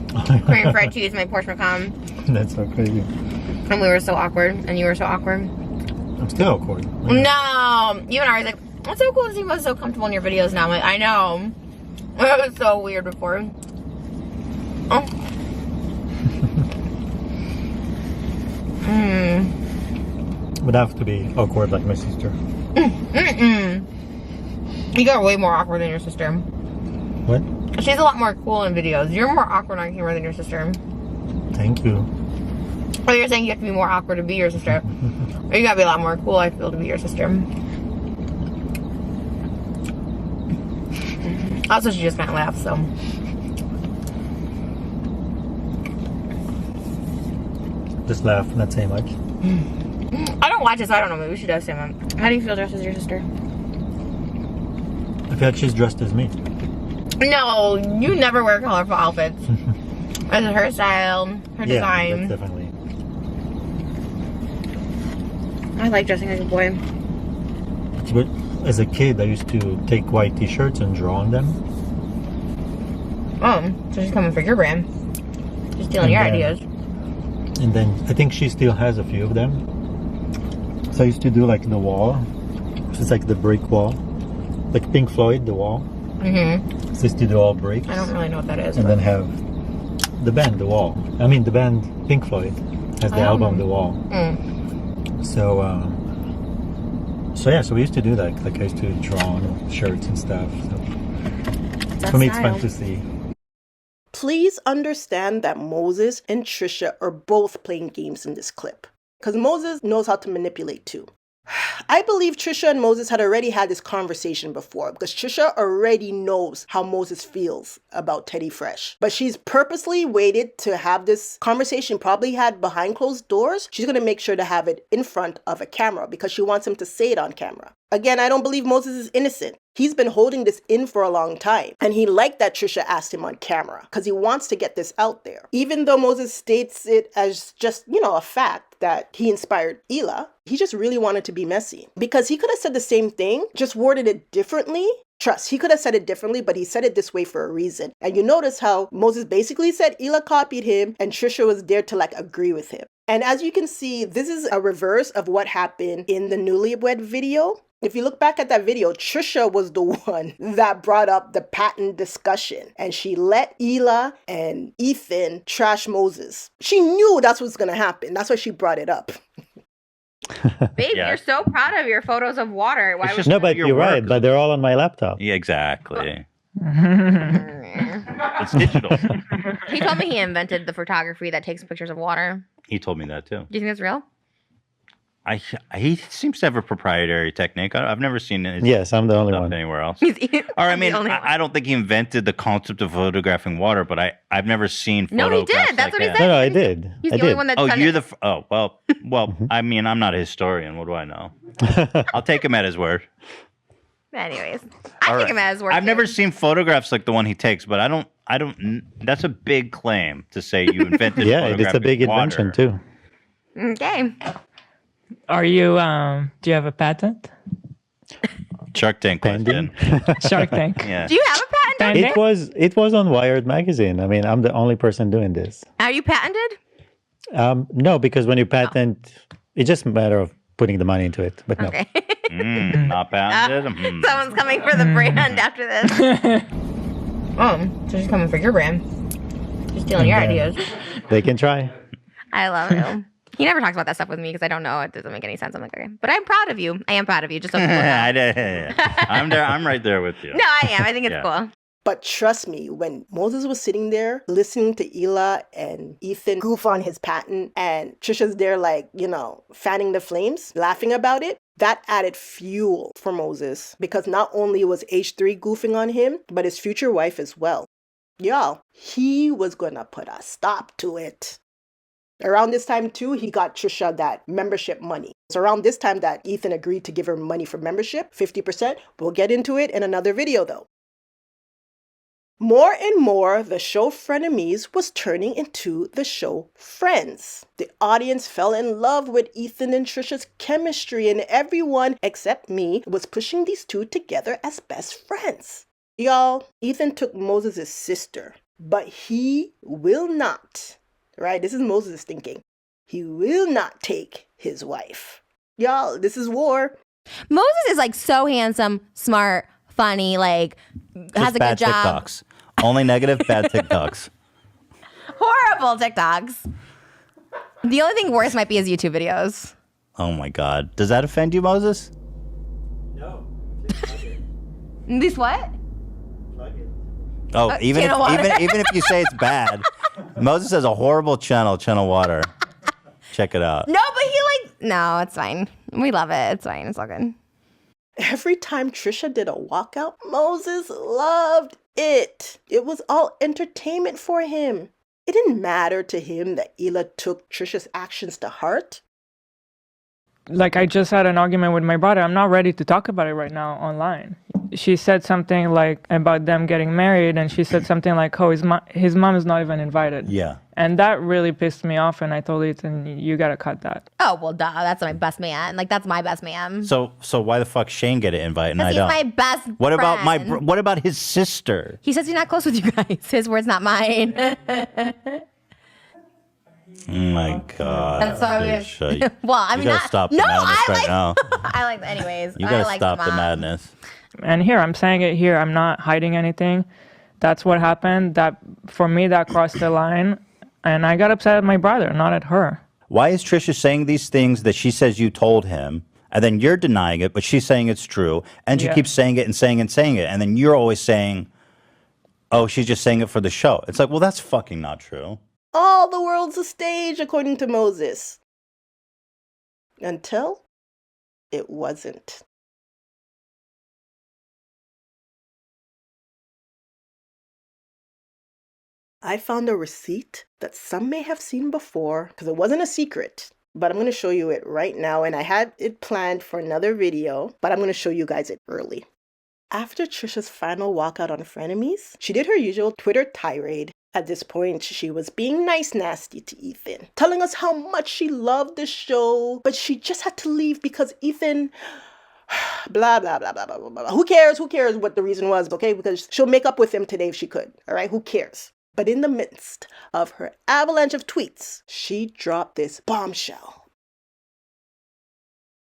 Speaker 6: Korean fried cheese, my Porsche Macan.
Speaker 12: That's so crazy.
Speaker 6: And we were so awkward, and you were so awkward.
Speaker 12: I'm still awkward.
Speaker 6: No! You and I were like, it's so cool to see you so comfortable in your videos now. I'm like, I know. It was so weird before. Oh.
Speaker 12: Would have to be awkward like my sister.
Speaker 6: You got way more awkward than your sister.
Speaker 12: What?
Speaker 6: She's a lot more cool in videos. You're more awkward on camera than your sister.
Speaker 12: Thank you.
Speaker 6: Oh, you're saying you have to be more awkward to be your sister. Or you gotta be a lot more cool, I feel, to be your sister. Also, she just kind of laughed, so.
Speaker 12: Just laugh, not say much.
Speaker 6: I don't watch it, so I don't know. Maybe she does say much. How do you feel dressed as your sister?
Speaker 12: I feel like she's dressed as me.
Speaker 6: No, you never wear colorful outfits. This is her style, her design.
Speaker 12: Yeah, definitely.
Speaker 6: I like dressing like a boy.
Speaker 12: It's good. as a kid, I used to take white T-shirts and draw on them.
Speaker 6: So she's coming for your brand. She's stealing your ideas.
Speaker 12: And then I think she still has a few of them. So I used to do like the wall. It's like the brick wall. Like Pink Floyd, the wall.
Speaker 6: Mm-hmm.
Speaker 12: So I used to do all bricks.
Speaker 6: I don't really know what that is.
Speaker 12: And then have the band, The Wall. I mean, the band Pink Floyd has the album, The Wall. So we used to do that. Like I used to draw on shirts and stuff. So for me, it's fun to see.
Speaker 3: Please understand that Moses and Trisha are both playing games in this clip. Because Moses knows how to manipulate too. I believe Trisha and Moses had already had this conversation before because Trisha already knows how Moses feels about Teddy Fresh. But she's purposely waited to have this conversation, probably had behind closed doors. She's going to make sure to have it in front of a camera because she wants him to say it on camera. Again, I don't believe Moses is innocent. He's been holding this in for a long time. And he liked that Trisha asked him on camera because he wants to get this out there. Even though Moses states it as just, a fact that he inspired Hila, he just really wanted to be messy. Because he could have said the same thing, just worded it differently. Trust, he could have said it differently, but he said it this way for a reason. And you notice how Moses basically said Hila copied him and Trisha was there to agree with him. And as you can see, this is a reverse of what happened in the Newlywed video. If you look back at that video, Trisha was the one that brought up the patent discussion. And she let Hila and Ethan trash Moses. She knew that's what's going to happen. That's why she brought it up.
Speaker 6: Babe, you're so proud of your photos of water. Why
Speaker 12: No, but you're right. But they're all on my laptop.
Speaker 2: Yeah, exactly. It's digital.
Speaker 6: He told me he invented the photography that takes pictures of water.
Speaker 2: He told me that too.
Speaker 6: Do you think that's real?
Speaker 2: He seems to have a proprietary technique. I've never seen it.
Speaker 12: Yes, I'm the only one
Speaker 2: anywhere else. I don't think he invented the concept of photographing water, but I've never seen photographs.
Speaker 6: No, he did. That's what he said.
Speaker 12: No, I did.
Speaker 6: He's the only one that's done
Speaker 2: you're
Speaker 6: it.
Speaker 2: well. I mean, I'm not a historian. What do I know? I'll take him at his word.
Speaker 6: Anyways, I take him at his word.
Speaker 2: I've never seen photographs like the one he takes, but I don't. That's a big claim to say you invented.
Speaker 12: Yeah, it's a big invention too.
Speaker 6: Okay.
Speaker 9: Are you? Do you have a patent?
Speaker 2: Shark Tank
Speaker 12: pending.
Speaker 9: Shark Tank.
Speaker 2: Yeah.
Speaker 6: Do you have a patent?
Speaker 12: It was on Wired magazine. I mean, I'm the only person doing this.
Speaker 6: Are you patented?
Speaker 12: No, because when you patent, it's just a matter of putting the money into it. But no.
Speaker 6: Okay.
Speaker 2: Not patented.
Speaker 6: Someone's coming for the brand after this. So she's coming for your brand. She's stealing your ideas.
Speaker 12: They can try.
Speaker 6: I love it. He never talks about that stuff with me because I don't know. It doesn't make any sense. I'm like, okay. But I'm proud of you. I am proud of you. Just so people know.
Speaker 2: I'm there. I'm right there with you.
Speaker 6: No, I am. I think it's cool.
Speaker 3: But trust me, when Moses was sitting there listening to Hila and Ethan goof on his patent and Trisha's there fanning the flames, laughing about it, that added fuel for Moses because not only was H3 goofing on him, but his future wife as well. Y'all, he was going to put a stop to it. Around this time, too, he got Trisha that membership money. It's around this time that Ethan agreed to give her money for membership, 50%. We'll get into it in another video, though. More and more, the show Frenemies was turning into the show Friends. The audience fell in love with Ethan and Trisha's chemistry, and everyone, except me, was pushing these two together as best friends. Y'all, Ethan took Moses' sister, but he will not. Right? This is Moses thinking. He will not take his wife. Y'all, this is war.
Speaker 7: Moses is so handsome, smart, funny, has a good job.
Speaker 2: TikToks. Only negative bad TikToks.
Speaker 7: Horrible TikToks. The only thing worse might be his YouTube videos.
Speaker 2: Oh my God. Does that offend you, Moses?
Speaker 12: No.
Speaker 7: This what?
Speaker 2: Oh, even if you say it's bad, Moses has a horrible channel Water. Check it out.
Speaker 7: No, but no, it's fine. We love it. It's fine. It's all good.
Speaker 3: Every time Trisha did a walkout, Moses loved it. It was all entertainment for him. It didn't matter to him that Hila took Trisha's actions to heart.
Speaker 9: I just had an argument with my brother. I'm not ready to talk about it right now online. She said something about them getting married, and she said something oh, his mom is not even invited.
Speaker 2: Yeah.
Speaker 9: And that really pissed me off, and I told Ethan, you gotta cut that.
Speaker 7: Oh, well, duh. That's my best man. Like, that's my best man.
Speaker 2: So why the fuck Shane get an invite and I
Speaker 7: He's
Speaker 2: don't?
Speaker 7: my best
Speaker 2: What about
Speaker 7: friend.
Speaker 2: what about his sister?
Speaker 7: He says he's not close with you guys. His words, not mine.
Speaker 2: Oh my God.
Speaker 7: That's so
Speaker 2: Trisha,
Speaker 7: well, I mean,
Speaker 2: you gotta
Speaker 7: not,
Speaker 2: stop the
Speaker 7: no,
Speaker 2: madness
Speaker 7: I
Speaker 2: right
Speaker 7: like,
Speaker 2: now.
Speaker 7: I like, anyways.
Speaker 2: You
Speaker 7: I
Speaker 2: gotta
Speaker 7: like
Speaker 2: stop the
Speaker 7: Mom.
Speaker 2: madness.
Speaker 9: And here, I'm saying it here. I'm not hiding anything. That's what happened. That for me, that crossed the line, and I got upset at my brother, not at her.
Speaker 2: Why is Trisha saying these things that she says you told him, and then you're denying it, but she's saying it's true, and she
Speaker 9: Yeah.
Speaker 2: keeps saying it and saying it and saying it, and then you're always saying, oh, she's just saying it for the show. It's like, well, that's fucking not true.
Speaker 3: All the world's a stage, according to Moses. Until it wasn't. I found a receipt that some may have seen before because it wasn't a secret, but I'm going to show you it right now. And I had it planned for another video, but I'm going to show you guys it early. After Trisha's final walkout on Frenemies, she did her usual Twitter tirade. At this point, she was being nice nasty to Ethan, telling us how much she loved the show, but she just had to leave because Ethan... blah, blah, blah, blah, blah, blah, blah. Who cares? Who cares what the reason was, okay? Because she'll make up with him today if she could, all right? Who cares? But in the midst of her avalanche of tweets, she dropped this bombshell.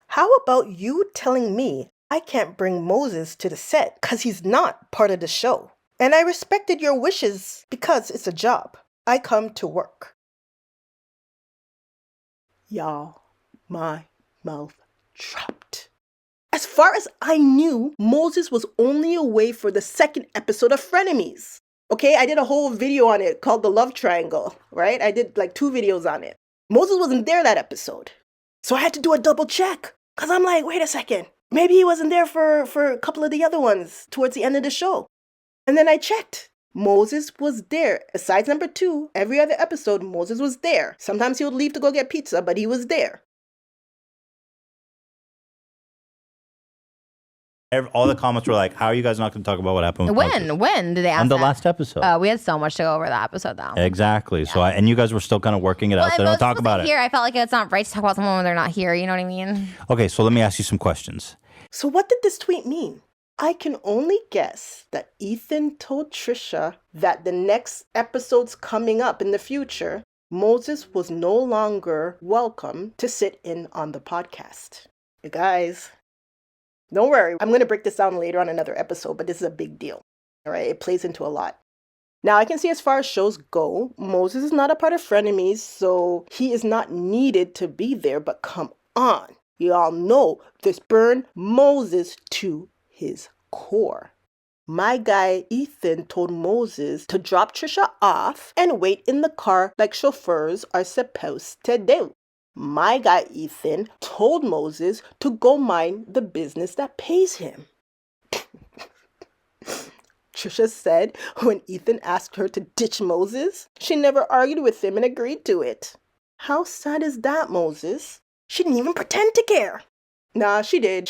Speaker 3: How about you telling me I can't bring Moses to the set because he's not part of the show? And I respected your wishes because it's a job. I come to work. Y'all, my mouth dropped. As far as I knew, Moses was only away for the second episode of Frenemies. Okay, I did a whole video on it called The Love Triangle, right? I did like 2 videos on it. Moses wasn't there that episode. So I had to do a double check. Because I'm like, wait a second. Maybe he wasn't there for a couple of the other ones towards the end of the show. And then I checked. Moses was there. Besides number 2, every other episode, Moses was there. Sometimes he would leave to go get pizza, but he was there.
Speaker 2: All the comments were like, how are you guys not going to talk about what happened with Moses?
Speaker 7: When did they ask
Speaker 2: On the
Speaker 7: that?
Speaker 2: last episode.
Speaker 7: We had so much to go over that episode, though.
Speaker 2: Exactly. So, and you guys were still kind of working it out, so don't talk about it.
Speaker 7: Here, I felt like it's not right to talk about someone when they're not here. You know what I mean?
Speaker 2: Okay, so let me ask you some questions.
Speaker 3: So what did this tweet mean? I can only guess that Ethan told Trisha that the next episodes coming up in the future, Moses was no longer welcome to sit in on the podcast. You guys, don't worry. I'm going to break this down later on another episode, but this is a big deal. All right, it plays into a lot. Now, I can see as far as shows go, Moses is not a part of Frenemies, so he is not needed to be there, but come on. You all know this burned Moses to his core. My guy Ethan told Moses to drop Trisha off and wait in the car like chauffeurs are supposed to do. My guy Ethan told Moses to go mind the business that pays him. Trisha said when Ethan asked her to ditch Moses, she never argued with him and agreed to it. How sad is that, Moses? She didn't even pretend to care. Nah, she did.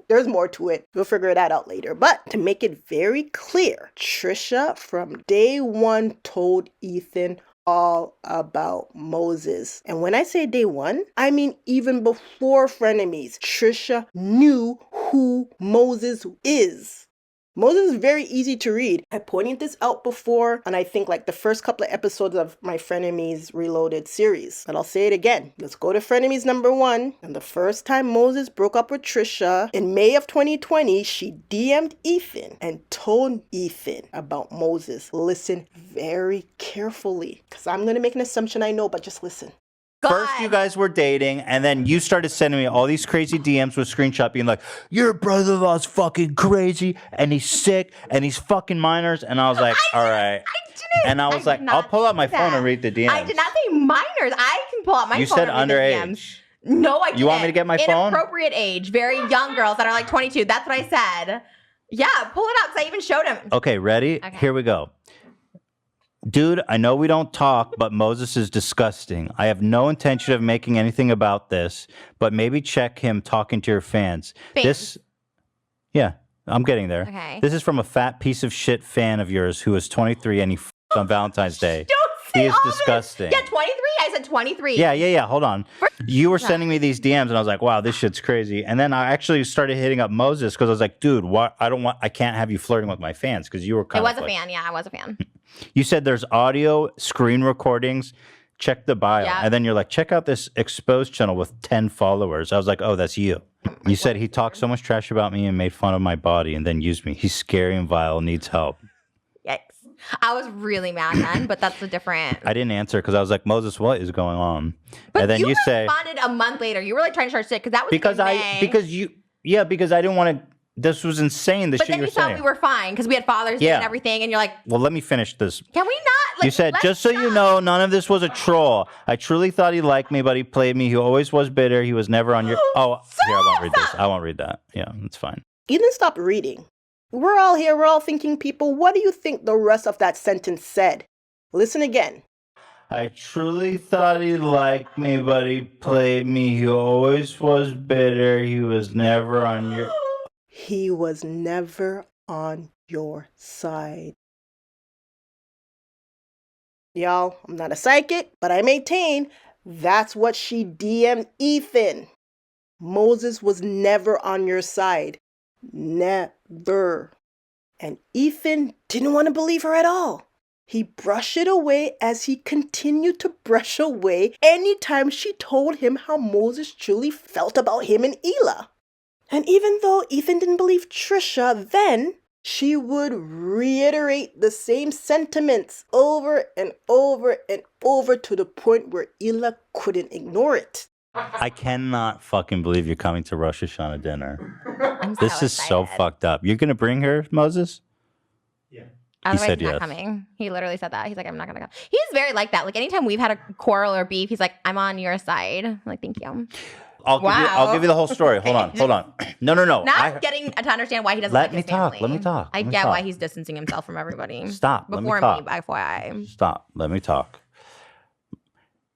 Speaker 3: There's more to it. We'll figure that out later. But to make it very clear, Trisha from day one told Ethan all about Moses. And when I say day one, I mean even before Frenemies, Trisha knew who Moses is. Moses is very easy to read. I pointed this out before, and I think like the first couple of episodes of my Frenemies Reloaded series. But I'll say it again. Let's go to Frenemies number 1. And the first time Moses broke up with Trisha in May of 2020, she DM'd Ethan and told Ethan about Moses. Listen very carefully, because I'm going to make an assumption I know, but just listen.
Speaker 2: First, you guys were dating, and then you started sending me all these crazy DMs with screenshot being like, your brother-in-law's fucking crazy, and he's sick, and he's fucking minors. And I was like, all right.
Speaker 7: I didn't.
Speaker 2: And I was like, I'll pull out my phone and read the DMs.
Speaker 7: I did not say minors. I can pull out my
Speaker 2: You
Speaker 7: phone.
Speaker 2: said
Speaker 7: and read the
Speaker 2: underage.
Speaker 7: DMs. No, I didn't.
Speaker 2: You want me to get my phone?
Speaker 7: Inappropriate age. Very young girls that are like 22. That's what I said. Yeah, pull it out because I even showed him.
Speaker 2: Okay, ready?
Speaker 7: Okay.
Speaker 2: Here we go. Dude, I know we don't talk, but Moses is disgusting. I have no intention of making anything about this, but maybe check him talking to your fans. Yeah, I'm getting there.
Speaker 7: Okay.
Speaker 2: This is from a fat piece of shit fan of yours who is 23 and he f***ed on Valentine's Day.
Speaker 7: Don't
Speaker 2: He is disgusting.
Speaker 6: Yeah, 23. I said 23.
Speaker 2: Yeah. Hold on. You were sending me these DMs, and I was like, "Wow, this shit's crazy." And then I actually started hitting up Moses because I was like, "Dude, what? I can't have you flirting with my fans because you were kind
Speaker 6: I
Speaker 2: of."
Speaker 6: was a fan. Yeah, I was a fan.
Speaker 2: You said there's audio, screen recordings. Check the bio,
Speaker 6: Yeah.
Speaker 2: and then you're like, "Check out this exposed channel with 10 followers." I was like, "Oh, that's you." You said he talked so much trash about me and made fun of my body, and then used me. He's scary and vile. Needs help.
Speaker 6: Yikes. I was really mad then, but that's a different.
Speaker 2: I didn't answer because I was like, "Moses, what is going on?"
Speaker 6: But
Speaker 2: and then you say,
Speaker 6: responded a month later. You were like trying to start shit because that was
Speaker 2: because
Speaker 6: in May.
Speaker 2: because I didn't want to. This was insane. The
Speaker 6: But
Speaker 2: shit
Speaker 6: then
Speaker 2: you
Speaker 6: you
Speaker 2: were
Speaker 6: thought
Speaker 2: saying.
Speaker 6: we were fine because we had Father's Day
Speaker 2: Yeah.
Speaker 6: and everything, and you're like,
Speaker 2: Well, let me finish this.
Speaker 6: can we not? Like,
Speaker 2: You said,
Speaker 6: let's
Speaker 2: just so you know, none of this was a troll. I truly thought he liked me, but he played me. He always was bitter. He was never on your. Oh, here, I won't read this. I won't read that. Yeah, it's fine.
Speaker 3: Eden, stop reading. We're all here, we're all thinking people. What do you think the rest of that sentence said? Listen again.
Speaker 2: I truly thought he liked me, but he played me. He always was bitter. He was never on your.
Speaker 3: He was never on your side. Y'all, I'm not a psychic, but I maintain that's what she DM'd Ethan. Moses was never on your side. Never. And Ethan didn't want to believe her at all. He brushed it away as he continued to brush away anytime she told him how Moses truly felt about him and Ela. And even though Ethan didn't believe Trisha then, she would reiterate the same sentiments over and over and over to the point where Ela couldn't ignore it.
Speaker 2: I cannot fucking believe you're coming to Rosh Hashanah dinner.
Speaker 6: I'm
Speaker 2: This is so fucked up. You're going to bring her, Moses?
Speaker 6: Otherwise,
Speaker 2: said
Speaker 6: he's not
Speaker 2: yes.
Speaker 6: coming. He literally said that. He's like, I'm not gonna come. He's very like that. Like anytime we've had a quarrel or beef, he's like, I'm on your side. I'm like, thank you.
Speaker 2: I'll give you the whole story. Hold on. No.
Speaker 6: Not getting to understand why he doesn't like his family.
Speaker 2: Let me talk.
Speaker 6: I get why he's distancing himself from everybody.
Speaker 2: Stop. Let me
Speaker 6: Before
Speaker 2: talk.
Speaker 6: me, FYI.
Speaker 2: Stop. Let me talk.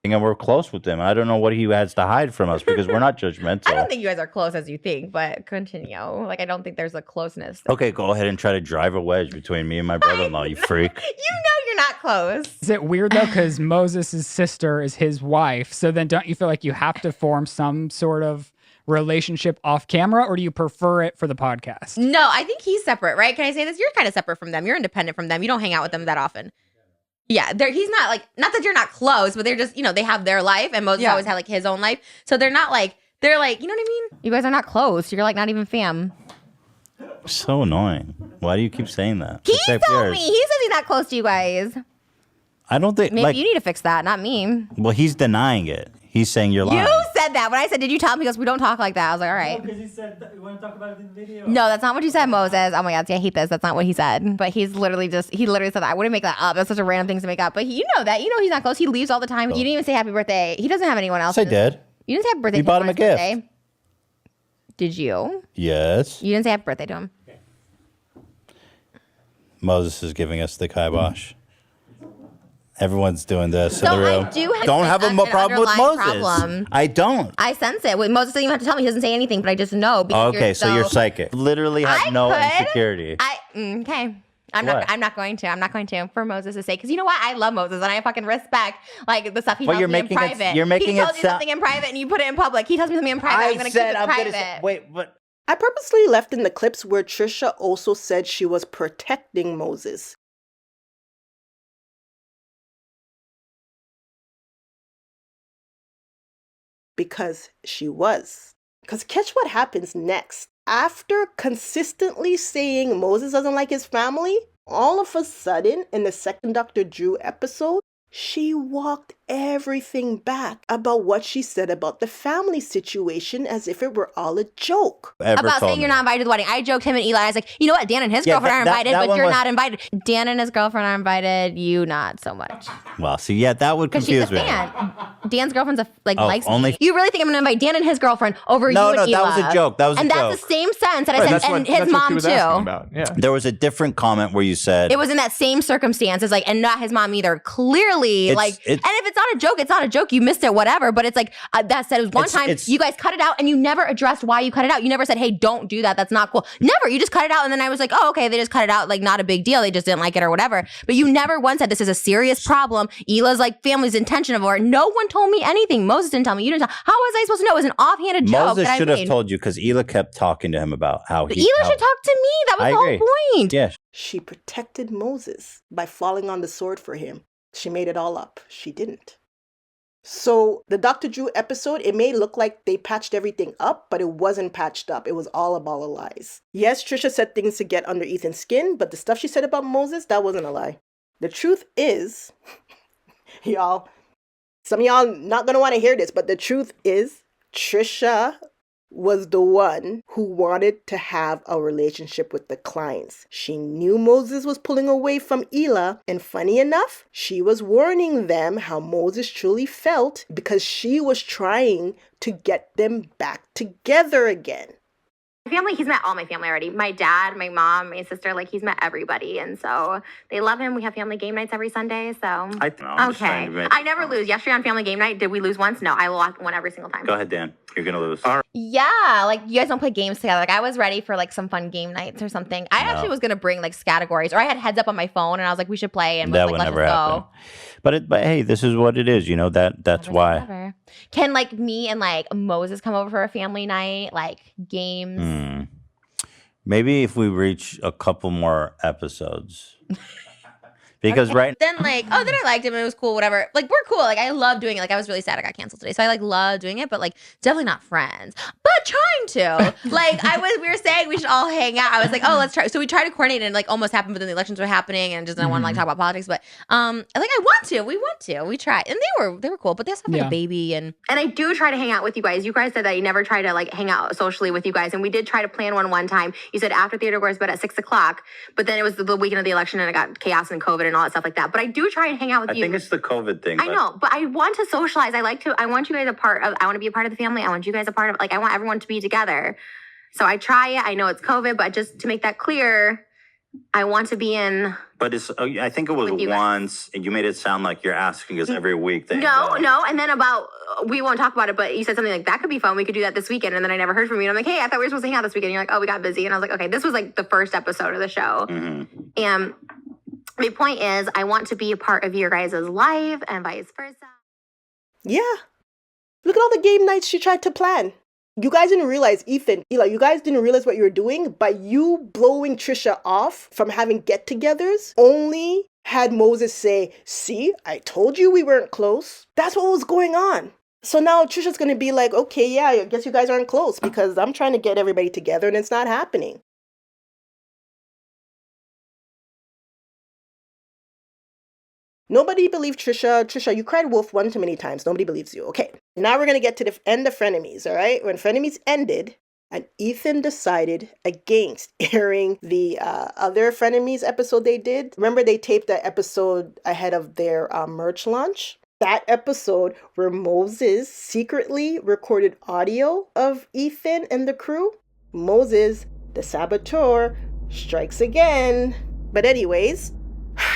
Speaker 2: And we're close with him. I don't know what he has to hide from us because we're not judgmental.
Speaker 6: I don't think you guys are close as you think, but continue. Like, I don't think there's a closeness.
Speaker 2: Okay, go ahead and try to drive a wedge between me and my brother-in-law, you freak.
Speaker 6: You know you're not close.
Speaker 17: Is it weird though? Because Moses' sister is his wife. So then don't you feel like you have to form some sort of relationship off camera, or do you prefer it for the podcast?
Speaker 6: No, I think he's separate, right? Can I say this? You're kind of separate from them. You're independent from them. You don't hang out with them that often. Yeah, he's not like, not that you're not close, but they're just, they have their life, and Moses always had like his own life. So they're not like, you know what I mean? You guys are not close. You're like not even fam.
Speaker 2: So annoying. Why do you keep saying that?
Speaker 6: He
Speaker 2: Except
Speaker 6: told
Speaker 2: yours.
Speaker 6: me. He says he's not close to you guys.
Speaker 2: I don't think,
Speaker 6: Maybe you need to fix that, not me.
Speaker 2: well, he's denying it. He's saying you're lying.
Speaker 6: You said that. When I said, did you tell him? He goes, we don't talk like that. I was like, all right.
Speaker 12: Because he said, you want to talk about it in the video?
Speaker 6: No, that's not what you said, Moses. Oh my God, see, I hate this. That's not what he said. But he literally said that. I wouldn't make that up. That's such a random thing to make up. But you know that. You know he's not close. He leaves all the time. You didn't even say happy birthday. He doesn't have anyone else.
Speaker 2: Yes, I did.
Speaker 6: You didn't say happy birthday
Speaker 2: You
Speaker 6: to
Speaker 2: bought
Speaker 6: him
Speaker 2: him
Speaker 6: on
Speaker 2: a gift.
Speaker 6: his birthday. Did you?
Speaker 2: Yes.
Speaker 6: You didn't say happy birthday to him.
Speaker 2: Moses is giving us the kibosh. Everyone's doing this in
Speaker 6: So
Speaker 2: the room.
Speaker 6: I do have
Speaker 2: don't have a
Speaker 6: an
Speaker 2: problem with
Speaker 6: underlying
Speaker 2: Moses.
Speaker 6: problem.
Speaker 2: I don't.
Speaker 6: I sense it. Moses doesn't even have to tell me. He doesn't say anything, but I just know. Because
Speaker 2: Okay, so you're psychic. Literally have
Speaker 6: I
Speaker 2: no
Speaker 6: could.
Speaker 2: insecurity.
Speaker 6: Okay. I'm
Speaker 2: What?
Speaker 6: not going to for Moses' sake. Because you know what? I love Moses and I fucking respect like the stuff he
Speaker 2: But
Speaker 6: tells
Speaker 2: you're
Speaker 6: me in
Speaker 2: making it-
Speaker 6: private.
Speaker 2: you're making
Speaker 6: he tells
Speaker 2: it
Speaker 6: you
Speaker 2: sound-
Speaker 6: something in private and you put it in public. He tells me something in private. I'm gonna keep it private.
Speaker 2: Wait, but
Speaker 3: I purposely left in the clips where Trisha also said she was protecting Moses. Because she was. Because catch what happens next. After consistently saying Moses doesn't like his family, all of a sudden, in the second Dr. Drew episode, she walked everything back about what she said about the family situation as if it were all a joke.
Speaker 6: About saying you're not invited to the wedding. I joked him and Eli. I was like, you know what? Dan and his girlfriend are invited, but you're not invited. Dan and his girlfriend are invited. You not so much.
Speaker 2: Well, see, yeah, that would
Speaker 6: Because she's
Speaker 2: confuse
Speaker 6: a
Speaker 2: me.
Speaker 6: fan.
Speaker 7: Dan's girlfriend's likes
Speaker 2: only-
Speaker 7: me. You really think I'm gonna invite Dan and his girlfriend over you and
Speaker 2: No,
Speaker 7: Hila?
Speaker 2: that was a joke. That was a
Speaker 7: and
Speaker 2: joke.
Speaker 7: that's the same sense that I said, and his mom too.
Speaker 2: There was a different comment where you said
Speaker 7: It was in that same circumstance. It's like, and not his mom either. Clearly, and if it's not a joke, it's not a joke. You missed it, whatever. But it's like that said, it was one time you guys cut it out, and you never addressed why you cut it out. You never said, "Hey, don't do that. That's not cool." Never. You just cut it out, and then I was like, "Oh, okay." They just cut it out, like not a big deal. They just didn't like it or whatever. But you never once said this is a serious problem. Hila's family's intention of it. No one told me anything. Moses didn't tell me. You didn't tell. How was I supposed to know? It was an offhanded joke.
Speaker 2: Moses
Speaker 7: that
Speaker 2: should
Speaker 7: I
Speaker 2: have
Speaker 7: made.
Speaker 2: told you because Hila kept talking to him about how
Speaker 7: But
Speaker 2: he.
Speaker 7: Hila should talk to me. That was
Speaker 2: I
Speaker 7: the whole
Speaker 2: agree.
Speaker 7: point.
Speaker 2: Yeah.
Speaker 3: She protected Moses by falling on the sword for him. She made it all up. She didn't. So the Dr. Drew episode, it may look like they patched everything up, but it wasn't patched up. It was all a ball of lies. Yes, Trisha said things to get under Ethan's skin, but the stuff she said about Moses, that wasn't a lie. The truth is, y'all, some of y'all not going to want to hear this, but the truth is Trisha was the one who wanted to have a relationship with the clients. She knew Moses was pulling away from Hila, and funny enough, she was warning them how Moses truly felt because she was trying to get them back together again.
Speaker 11: Family, he's met all my family already. My dad, my mom, my sister, he's met everybody. And so they love him. We have family game nights every Sunday. So
Speaker 2: I'm just trying to make-
Speaker 11: I never lose. Yesterday on family game night, did we lose once? No, I won every single time.
Speaker 2: Go ahead, Dan. You're gonna lose.
Speaker 7: Yeah, you guys don't play games together. I was ready for some fun game nights or something. I actually was gonna bring categories, or I had Heads Up on my phone, and I was like, we should play, and
Speaker 2: That
Speaker 7: was
Speaker 2: would
Speaker 7: like,
Speaker 2: never
Speaker 7: let's
Speaker 2: happen.
Speaker 7: go.
Speaker 2: But hey, this is what it is. You know that's why.
Speaker 7: Never. Can me and Moses come over for a family night, games?
Speaker 2: Maybe if we reach a couple more episodes. Because
Speaker 7: then then I liked him and it was cool, whatever. We're cool. I love doing it. I was really sad it got canceled today. So I love doing it, but definitely not friends. But trying to. We were saying we should all hang out. I was like, oh, let's try. So we tried to coordinate and almost happened, but then the elections were happening and just didn't want to talk about politics. But I want to. We want to. We tried. And they were cool, but they also have a baby and
Speaker 11: I do try to hang out with you guys. You guys said that you never try to hang out socially with you guys. And we did try to plan one time. You said after theater goes bed at 6:00, but then it was the weekend of the election and it got chaos and COVID and all that stuff like that. But I do try and hang out with you.
Speaker 2: I think it's the COVID thing.
Speaker 11: I know, but I want to socialize. I want you guys I want to be a part of the family. I want you guys a part of I want everyone to be together. So I try it. I know it's COVID, but just to make that clear, I want to be in.
Speaker 2: But I think it was once, and you made it sound like you're asking us every week.
Speaker 11: No. And then we won't talk about it, but you said something that could be fun. We could do that this weekend. And then I never heard from you. And I'm like, hey, I thought we were supposed to hang out this weekend. And you're like, oh, we got busy. And I was like, okay, this was the first episode of the show.
Speaker 2: Mm-hmm.
Speaker 11: And my point is, I want to be a part of your guys' life and vice versa.
Speaker 3: Yeah. Look at all the game nights she tried to plan. You guys didn't realize, Ethan, Hila, you guys didn't realize what you were doing by you blowing Trisha off from having get-togethers only had Moses say, see, I told you we weren't close. That's what was going on. So now Trisha's going to be like, okay, yeah, I guess you guys aren't close because I'm trying to get everybody together and it's not happening. Nobody believed Trisha. Trisha, you cried wolf one too many times. Nobody believes you. Okay, now we're going to get to the end of Frenemies, all right? When Frenemies ended, and Ethan decided against airing the other Frenemies episode they did. Remember they taped that episode ahead of their merch launch? That episode where Moses secretly recorded audio of Ethan and the crew? Moses, the saboteur, strikes again. But anyways,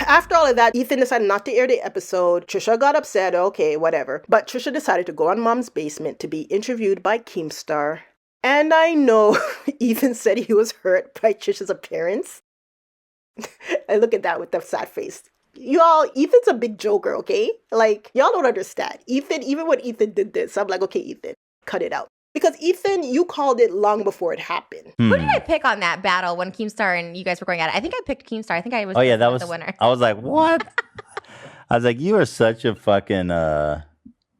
Speaker 3: after all of that, Ethan decided not to air the episode. Trisha got upset. Okay, whatever. But Trisha decided to go on Mom's Basement to be interviewed by Keemstar. And I know Ethan said he was hurt by Trisha's appearance. I look at that with the sad face. Y'all, Ethan's a big joker, okay? Y'all don't understand. Ethan, even when Ethan did this, I'm like, okay, Ethan, cut it out. Because Ethan, you called it long before it happened.
Speaker 7: Who did I pick on that battle when Keemstar and you guys were going at it? I think I picked Keemstar. I think I was the winner.
Speaker 2: I was like, what? I was like, you are such a fucking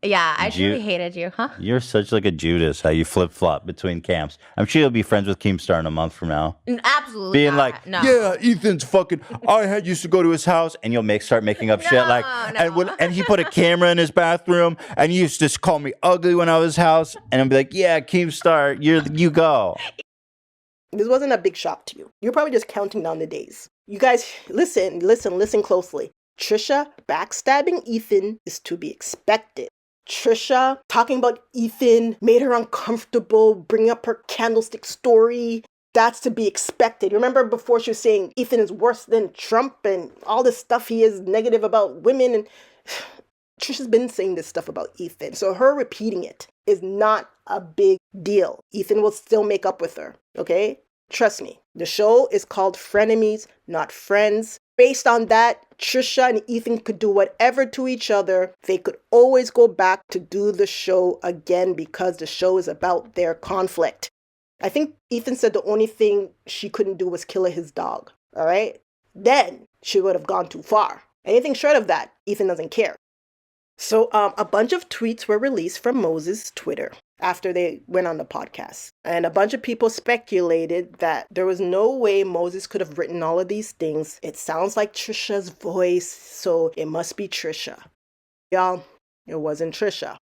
Speaker 7: yeah, I truly hated you, huh?
Speaker 2: You're such a Judas, how you flip-flop between camps. I'm sure you'll be friends with Keemstar in a month from now.
Speaker 7: Absolutely
Speaker 2: Being
Speaker 7: not. No.
Speaker 2: yeah, Ethan's fucking, I used to go to his house, and you'll start making up shit and he put a camera in his bathroom, and he used to call me ugly when I was house, and I'd be like, yeah, Keemstar, you go.
Speaker 3: This wasn't a big shock to you. You're probably just counting down the days. You guys, listen closely. Trisha backstabbing Ethan is to be expected. Trisha talking about Ethan made her uncomfortable, bringing up her candlestick story. That's to be expected. Remember before she was saying Ethan is worse than Trump and all this stuff he is negative about women, and Trisha's been saying this stuff about Ethan. So her repeating it is not a big deal. Ethan will still make up with her, okay? Trust me. The show is called Frenemies, not Friends. Based on that, Trisha and Ethan could do whatever to each other. They could always go back to do the show again because the show is about their conflict. I think Ethan said the only thing she couldn't do was kill his dog, all right? Then she would have gone too far. Anything short of that, Ethan doesn't care. So a bunch of tweets were released from Moses' Twitter after they went on the podcast. And a bunch of people speculated that there was no way Moses could have written all of these things. It sounds like Trisha's voice, so it must be Trisha. Y'all, it wasn't Trisha.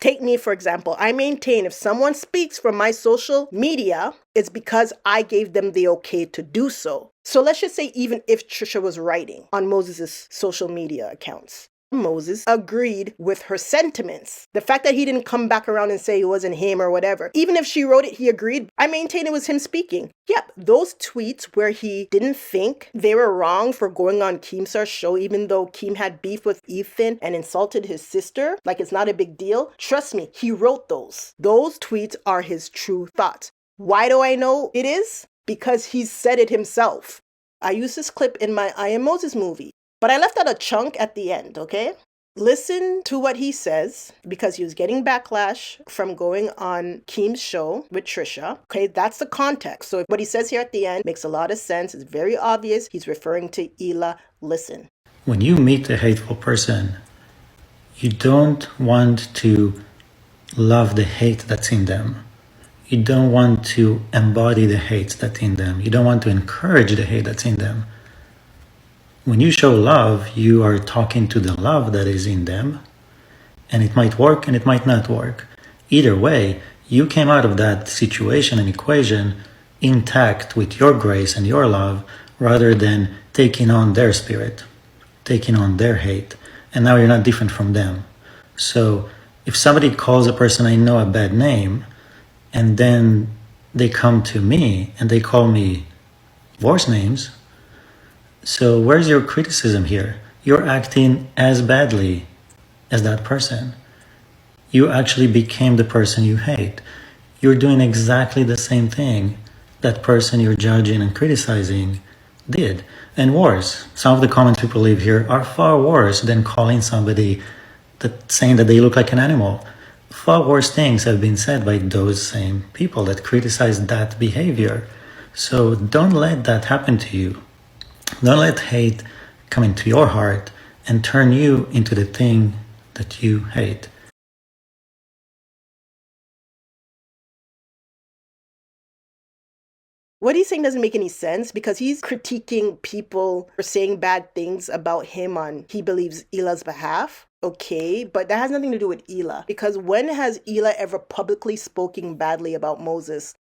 Speaker 3: Take me, for example. I maintain if someone speaks from my social media, it's because I gave them the okay to do so. So let's just say even if Trisha was writing on Moses' social media accounts, Moses agreed with her sentiments. The fact that he didn't come back around and say it wasn't him or whatever, even if she wrote it, he agreed. I maintain it was him speaking. Yep, those tweets where he didn't think they were wrong for going on Keemstar's show, even though Keem had beef with Ethan and insulted his sister, like it's not a big deal. Trust me, he wrote those. Those tweets are his true thoughts. Why do I know it is? Because he said it himself. I used this clip in my I Am Moses movie. But I left out a chunk at the end, okay? Listen to what he says, because he was getting backlash from going on Keem's show with Trisha. Okay, that's the context. So what he says here at the end makes a lot of sense. It's very obvious. He's referring to Hila. Listen.
Speaker 13: When you meet a hateful person, you don't want to love the hate that's in them. You don't want to embody the hate that's in them. You don't want to encourage the hate that's in them. When you show love, you are talking to the love that is in them, and it might work and it might not work. Either way, you came out of that situation and equation intact with your grace and your love, rather than taking on their spirit, taking on their hate, and now you're not different from them. So if somebody calls a person I know a bad name, and then they come to me and they call me worse names, so where's your criticism here? You're acting as badly as that person. You actually became the person you hate. You're doing exactly the same thing that person you're judging and criticizing did. And worse, some of the comments people leave here are far worse than calling somebody saying that they look like an animal. Far worse things have been said by those same people that criticize that behavior. So don't let that happen to you. Don't let hate come into your heart and turn you into the thing that you hate.
Speaker 3: What he's saying doesn't make any sense because he's critiquing people for saying bad things about him on he believes Hila's behalf. Okay, but that has nothing to do with Hila, because when has Hila ever publicly spoken badly about Moses?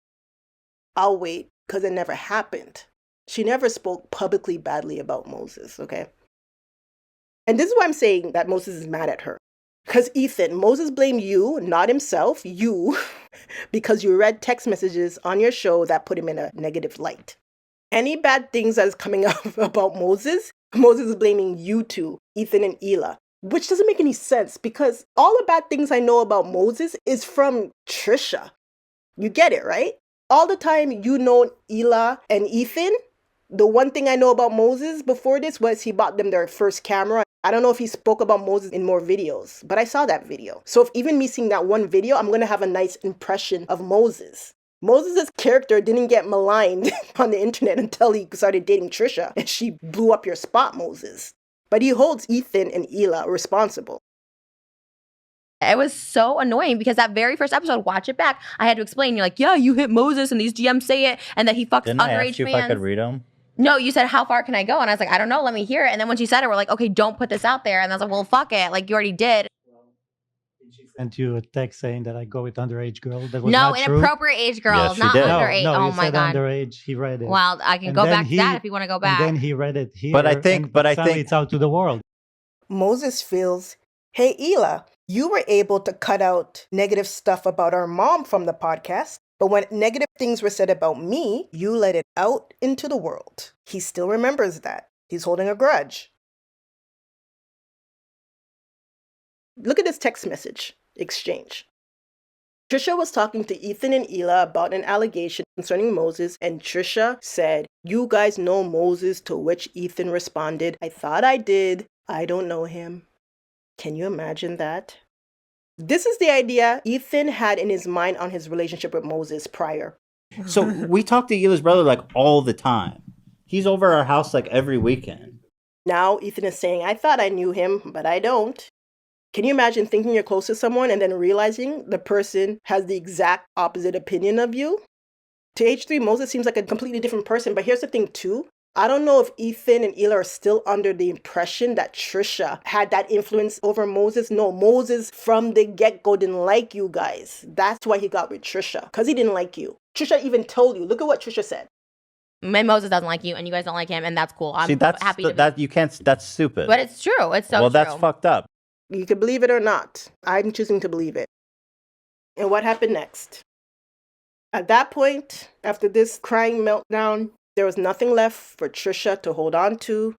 Speaker 3: I'll wait, because it never happened. She never spoke publicly badly about Moses, okay? And this is why I'm saying that Moses is mad at her. Because Ethan, Moses blamed you, not himself, you, because you read text messages on your show that put him in a negative light. Any bad things that is coming up about Moses is blaming you two, Ethan and Hila, which doesn't make any sense because all the bad things I know about Moses is from Trisha. You get it, right? All the time you know Hila and Ethan, the one thing I know about Moses before this was he bought them their first camera. I don't know if he spoke about Moses in more videos, but I saw that video. So if even me seeing that one video, I'm going to have a nice impression of Moses. Moses' character didn't get maligned on the internet until he started dating Trisha and she blew up your spot, Moses. But he holds Ethan and Hila responsible.
Speaker 6: It was so annoying because that very first episode, watch it back, I had to explain, you're like, yeah, you hit Moses and these GMs say it and that he fucks
Speaker 2: Didn't I
Speaker 6: underage
Speaker 2: ask you
Speaker 6: fans.
Speaker 2: if I could read them?
Speaker 6: No, you said, how far can I go? And I was like, I don't know, let me hear it. And then when she said it, we're like, okay, don't put this out there. And I was like, well, fuck it. Like, you already did.
Speaker 12: Sent you a text saying that I go with underage girl. That was
Speaker 6: No,
Speaker 12: not true.
Speaker 6: inappropriate age girls,
Speaker 2: Yes, she
Speaker 6: not
Speaker 2: did.
Speaker 6: underage.
Speaker 12: No,
Speaker 6: Oh
Speaker 12: you
Speaker 6: my
Speaker 12: said
Speaker 6: God.
Speaker 12: underage. He read it.
Speaker 6: Well, I can
Speaker 12: And
Speaker 6: go
Speaker 12: then
Speaker 6: back to that if you want to go back.
Speaker 12: And then he read it here.
Speaker 2: But I think
Speaker 12: suddenly it's out to the world.
Speaker 3: Moses feels, hey, Hila, You were able to cut out negative stuff about our mom from the podcast, but when negative things were said about me, you let it out into the world. He still remembers that. He's holding a grudge. Look at this text message exchange. Trisha was talking to Ethan and Hila about an allegation concerning Moses, and Trisha said, "You guys know Moses," to which Ethan responded, "I thought I did. I don't know him." Can you imagine that? This is the idea Ethan had in his mind on his relationship with Moses prior.
Speaker 2: So we talk to Hila's brother like all the time. He's over our house like every weekend.
Speaker 3: Now Ethan is saying, "I thought I knew him, but I don't." Can you imagine thinking you're close to someone and then realizing the person has the exact opposite opinion of you? To H3, Moses seems like a completely different person, but here's the thing too. I don't know if Ethan and Hila are still under the impression that Trisha had that influence over Moses. No, Moses from the get-go didn't like you guys. That's why he got with Trisha, because he didn't like you. Trisha even told you. Look at what Trisha said.
Speaker 6: Moses doesn't like you and you guys don't like him, and that's cool. I'm happy to
Speaker 2: that you can't. That's stupid.
Speaker 6: But it's true. It's so
Speaker 2: well,
Speaker 6: true.
Speaker 2: that's fucked up.
Speaker 3: You can believe it or not. I'm choosing to believe it. And what happened next? At that point, after this crying meltdown, there was nothing left for Trisha to hold on to.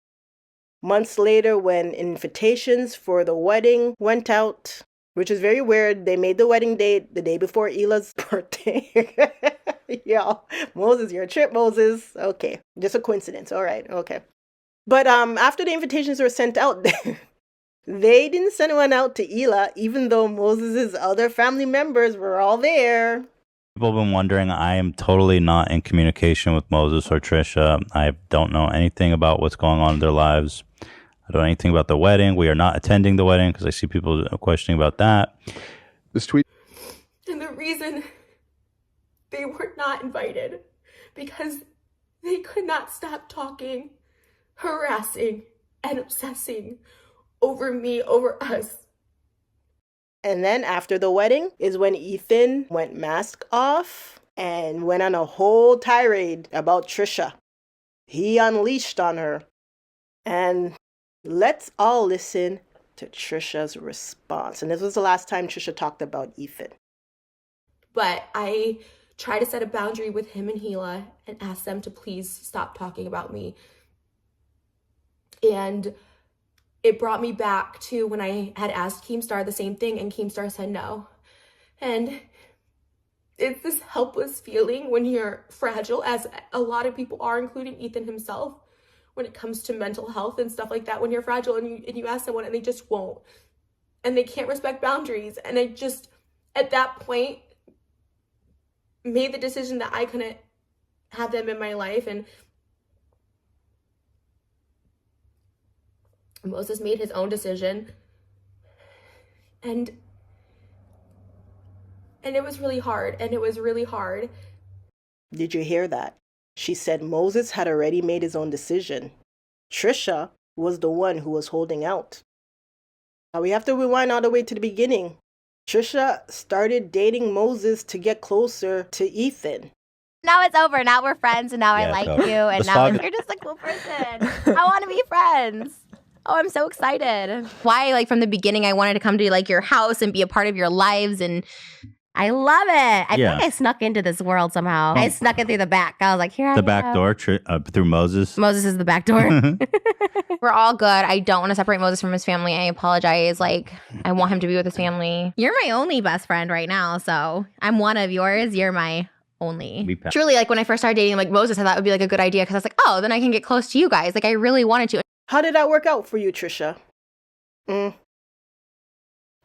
Speaker 3: Months later, when invitations for the wedding went out, which is very weird, they made the wedding date the day before Hila's birthday. Yo, Moses, you're a trip, Moses. Okay, just a coincidence. All right, okay. But after the invitations were sent out, they didn't send one out to Hila, even though Moses' other family members were all there.
Speaker 2: People have been wondering, I am totally not in communication with Moses or Trisha. I don't know anything about what's going on in their lives. I don't know anything about the wedding. We are not attending the wedding because I see people questioning about that.
Speaker 8: This tweet.
Speaker 16: And the reason they were not invited, because they could not stop talking, harassing, and obsessing over me, over us.
Speaker 3: And then after the wedding is when Ethan went mask off and went on a whole tirade about Trisha. He unleashed on her. And let's all listen to Trisha's response. And this was the last time Trisha talked about Ethan.
Speaker 16: But I tried to set a boundary with him and Hila and asked them to please stop talking about me. And it brought me back to when I had asked Keemstar the same thing and Keemstar said no. And it's this helpless feeling when you're fragile, as a lot of people are, including Ethan himself, when it comes to mental health and stuff like that. When you're fragile and you ask someone and they just won't. And they can't respect boundaries. And I just, at that point, made the decision that I couldn't have them in my life. And Moses made his own decision, and it was really hard,
Speaker 3: Did you hear that? She said Moses had already made his own decision. Trisha was the one who was holding out. Now we have to rewind all the way to the beginning. Trisha started dating Moses to get closer to Ethan.
Speaker 11: Now it's over. Now we're friends, and now I
Speaker 2: Yeah,
Speaker 11: like
Speaker 2: so
Speaker 11: you, and
Speaker 2: the
Speaker 11: now
Speaker 2: saga-
Speaker 11: you're just a cool person. I want to be friends. Oh, I'm so excited.
Speaker 6: Why, like, from the beginning, I wanted to come to, like, your house and be a part of your lives, and I love it. I
Speaker 2: Yeah.
Speaker 11: think I snuck into this world somehow.
Speaker 2: Oh.
Speaker 11: I snuck it through the back. I was like, here I
Speaker 2: The
Speaker 11: am.
Speaker 2: back door through Moses.
Speaker 6: Moses is the back door. We're all good. I don't want to separate Moses from his family. I apologize. Like, I want him to be with his family. You're my only best friend right now, so I'm one of yours. You're my only. Truly, like, when I first started dating, like, Moses, I thought it would be, like, a good idea, because I was like, oh, then I can get close to you guys. Like, I really wanted to.
Speaker 3: How did that work out for you, Trisha?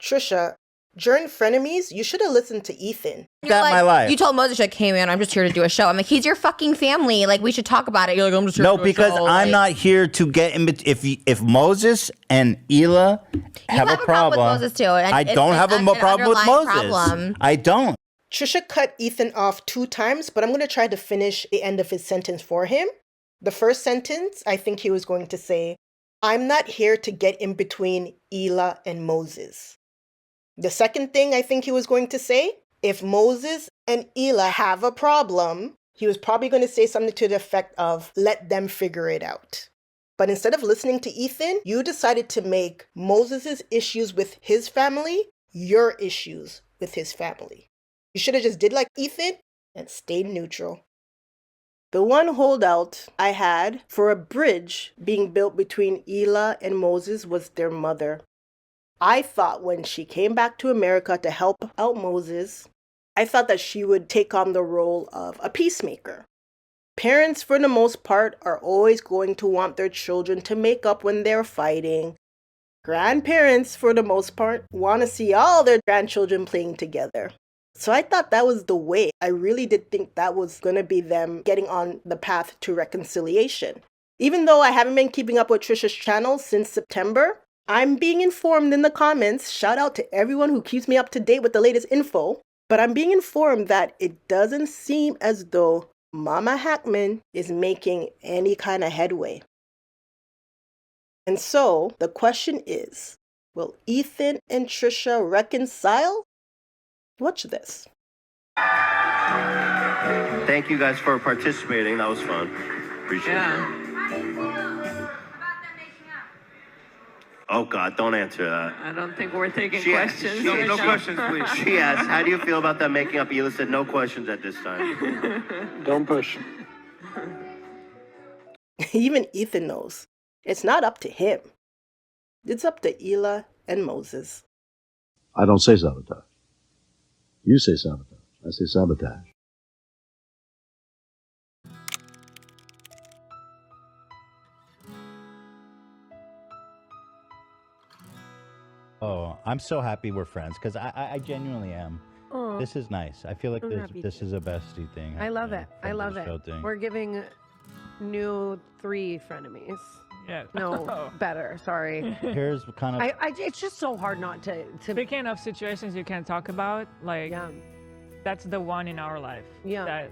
Speaker 3: Trisha, during Frenemies, you should have listened to Ethan.
Speaker 6: You're like,
Speaker 2: my life.
Speaker 6: You told Moses, like, hey, man, I'm just here to do a show. I'm like, he's your fucking family. Like, we should talk about it. You're like, I'm just here to
Speaker 2: No,
Speaker 6: do a
Speaker 2: because
Speaker 6: show.
Speaker 2: I'm
Speaker 6: Like,
Speaker 2: not here to get in. If Moses and Hila have a problem,
Speaker 6: with Moses, too. And
Speaker 2: I
Speaker 6: it's
Speaker 2: don't have
Speaker 6: an
Speaker 2: a problem with
Speaker 6: underlying
Speaker 2: Moses.
Speaker 6: problem.
Speaker 2: I don't.
Speaker 3: Trisha cut Ethan off 2 times, but I'm going to try to finish the end of his sentence for him. The first sentence, I think he was going to say, I'm not here to get in between Hila and Moses. The second thing I think he was going to say, if Moses and Hila have a problem, he was probably going to say something to the effect of, let them figure it out. But instead of listening to Ethan, you decided to make Moses' issues with his family your issues with his family. You should have just did like Ethan and stayed neutral. The one holdout I had for a bridge being built between Hila and Moses was their mother. I thought when she came back to America to help out Moses, I thought that she would take on the role of a peacemaker. Parents, for the most part, are always going to want their children to make up when they're fighting. Grandparents, for the most part, want to see all their grandchildren playing together. So I thought that was the way. I really did think that was going to be them getting on the path to reconciliation. Even though I haven't been keeping up with Trisha's channel since September, I'm being informed in the comments. Shout out to everyone who keeps me up to date with the latest info. But I'm being informed that it doesn't seem as though Mama Hackman is making any kind of headway. And so the question is, will Ethan and Trisha reconcile? Watch this.
Speaker 4: Thank you guys for participating. That was fun. Appreciate it. Oh God, don't answer that.
Speaker 18: I don't think we're taking
Speaker 4: She asked-
Speaker 18: questions.
Speaker 4: she-
Speaker 18: No
Speaker 4: questions, please. She asked, how do you feel about them making up? Hila said no questions at this time.
Speaker 18: Don't push.
Speaker 3: Even Ethan knows. It's not up to him. It's up to Hila and Moses.
Speaker 19: I don't say sabotage. You say sabotage. I say sabotage.
Speaker 2: Oh, I'm so happy we're friends because I genuinely am.
Speaker 1: Aw.
Speaker 2: This is nice. I feel like
Speaker 1: I'm happy
Speaker 2: this is a bestie thing.
Speaker 1: I love it. I love
Speaker 2: the
Speaker 1: it.
Speaker 2: show thing.
Speaker 1: We're giving new 3 frenemies.
Speaker 9: Yeah.
Speaker 1: No, better. Sorry.
Speaker 2: Here's kind of
Speaker 1: It's just so hard not to.
Speaker 9: Speaking of situations you can't talk about, like that's the one in our life.
Speaker 1: Yeah.
Speaker 9: That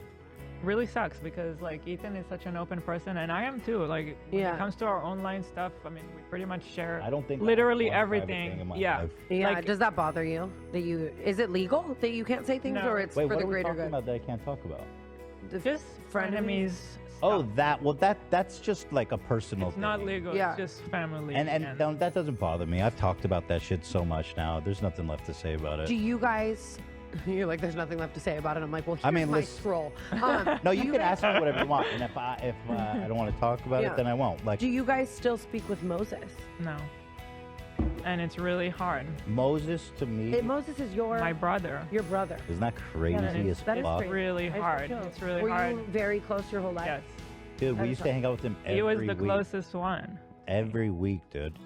Speaker 9: really sucks because like Ethan is such an open person and I am too. Like when
Speaker 1: Yeah.
Speaker 9: it comes to our online stuff, I mean we pretty much share
Speaker 2: I don't think I
Speaker 9: literally
Speaker 2: have one private thing
Speaker 9: everything.
Speaker 2: in my
Speaker 9: Yeah.
Speaker 2: life.
Speaker 1: Yeah.
Speaker 9: Like,
Speaker 1: Does that bother you? That you is it legal that you can't say things,
Speaker 9: No.
Speaker 1: or it's
Speaker 2: Wait,
Speaker 1: for
Speaker 2: what
Speaker 1: the
Speaker 2: are we
Speaker 1: greater
Speaker 2: talking
Speaker 1: good?
Speaker 2: about that I can't talk about?
Speaker 9: just frenemies.
Speaker 2: Oh, that's just like a personal
Speaker 9: It's
Speaker 2: thing.
Speaker 9: not legal.
Speaker 1: Yeah.
Speaker 9: It's just family.
Speaker 2: And that doesn't bother me. I've talked about that shit so much now. There's nothing left to say about it.
Speaker 1: Do you guys? You're like, there's nothing left to say about it. I'm like, well, here's
Speaker 2: I mean,
Speaker 1: my
Speaker 2: listen-
Speaker 1: scroll.
Speaker 2: No, you can ask me whatever you want, and if I don't want to talk about
Speaker 1: Yeah.
Speaker 2: it, then I won't. Like
Speaker 1: Do you guys still speak with Moses?
Speaker 9: No. And it's really hard.
Speaker 2: Moses to me
Speaker 1: Moses is
Speaker 9: My brother.
Speaker 1: your brother.
Speaker 2: isn't that crazy as
Speaker 1: That is
Speaker 2: fuck?
Speaker 1: crazy.
Speaker 9: really
Speaker 1: I just
Speaker 9: hard.
Speaker 1: feel-
Speaker 9: It's really
Speaker 1: Were
Speaker 9: hard.
Speaker 1: you very close your whole life?
Speaker 9: Yes.
Speaker 2: Dude,
Speaker 1: That
Speaker 2: we
Speaker 1: is
Speaker 2: used to hang out with him every
Speaker 9: He was the
Speaker 2: week.
Speaker 9: closest one.
Speaker 2: Every week, dude.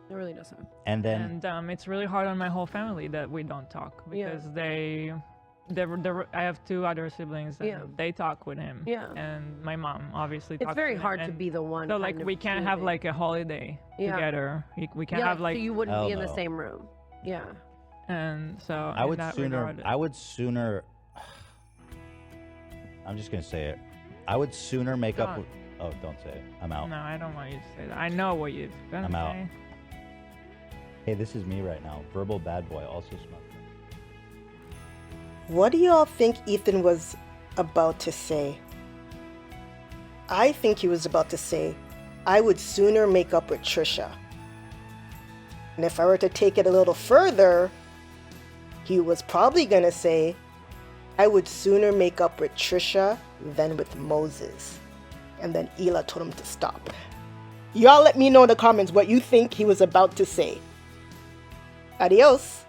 Speaker 1: It really does sound.
Speaker 2: And then
Speaker 9: And it's really hard on my whole family that we don't talk
Speaker 1: Yeah.
Speaker 9: because I have 2 other siblings and
Speaker 1: Yeah.
Speaker 9: they talk with him.
Speaker 1: Yeah.
Speaker 9: And my mom obviously
Speaker 1: It's
Speaker 9: talks
Speaker 1: very
Speaker 9: to him,
Speaker 1: hard to
Speaker 9: and
Speaker 1: be the one.
Speaker 9: So
Speaker 1: kind
Speaker 9: like
Speaker 1: of
Speaker 9: we can't have
Speaker 1: communicate.
Speaker 9: like a holiday
Speaker 1: Yeah.
Speaker 9: together. We can't
Speaker 1: Yeah,
Speaker 9: have like
Speaker 1: so you wouldn't
Speaker 2: Hell
Speaker 1: be in the
Speaker 2: no.
Speaker 1: same room. Yeah.
Speaker 9: and so
Speaker 2: I
Speaker 9: in
Speaker 2: would
Speaker 9: that
Speaker 2: sooner.
Speaker 9: regard,
Speaker 2: I would sooner. I'm just gonna say it. I would sooner make up.
Speaker 9: Don't.
Speaker 2: With, oh, don't say it. I'm out.
Speaker 9: No, I don't want you to say that. I know what you're gonna
Speaker 2: I'm out.
Speaker 9: say.
Speaker 2: Hey, this is me right now. Verbal bad boy. Also smoking.
Speaker 3: What do y'all think Ethan was about to say? I think he was about to say, I would sooner make up with Trisha. And if I were to take it a little further, he was probably going to say, I would sooner make up with Trisha than with Moses. And then Hila told him to stop. Y'all let me know in the comments what you think he was about to say. Adios.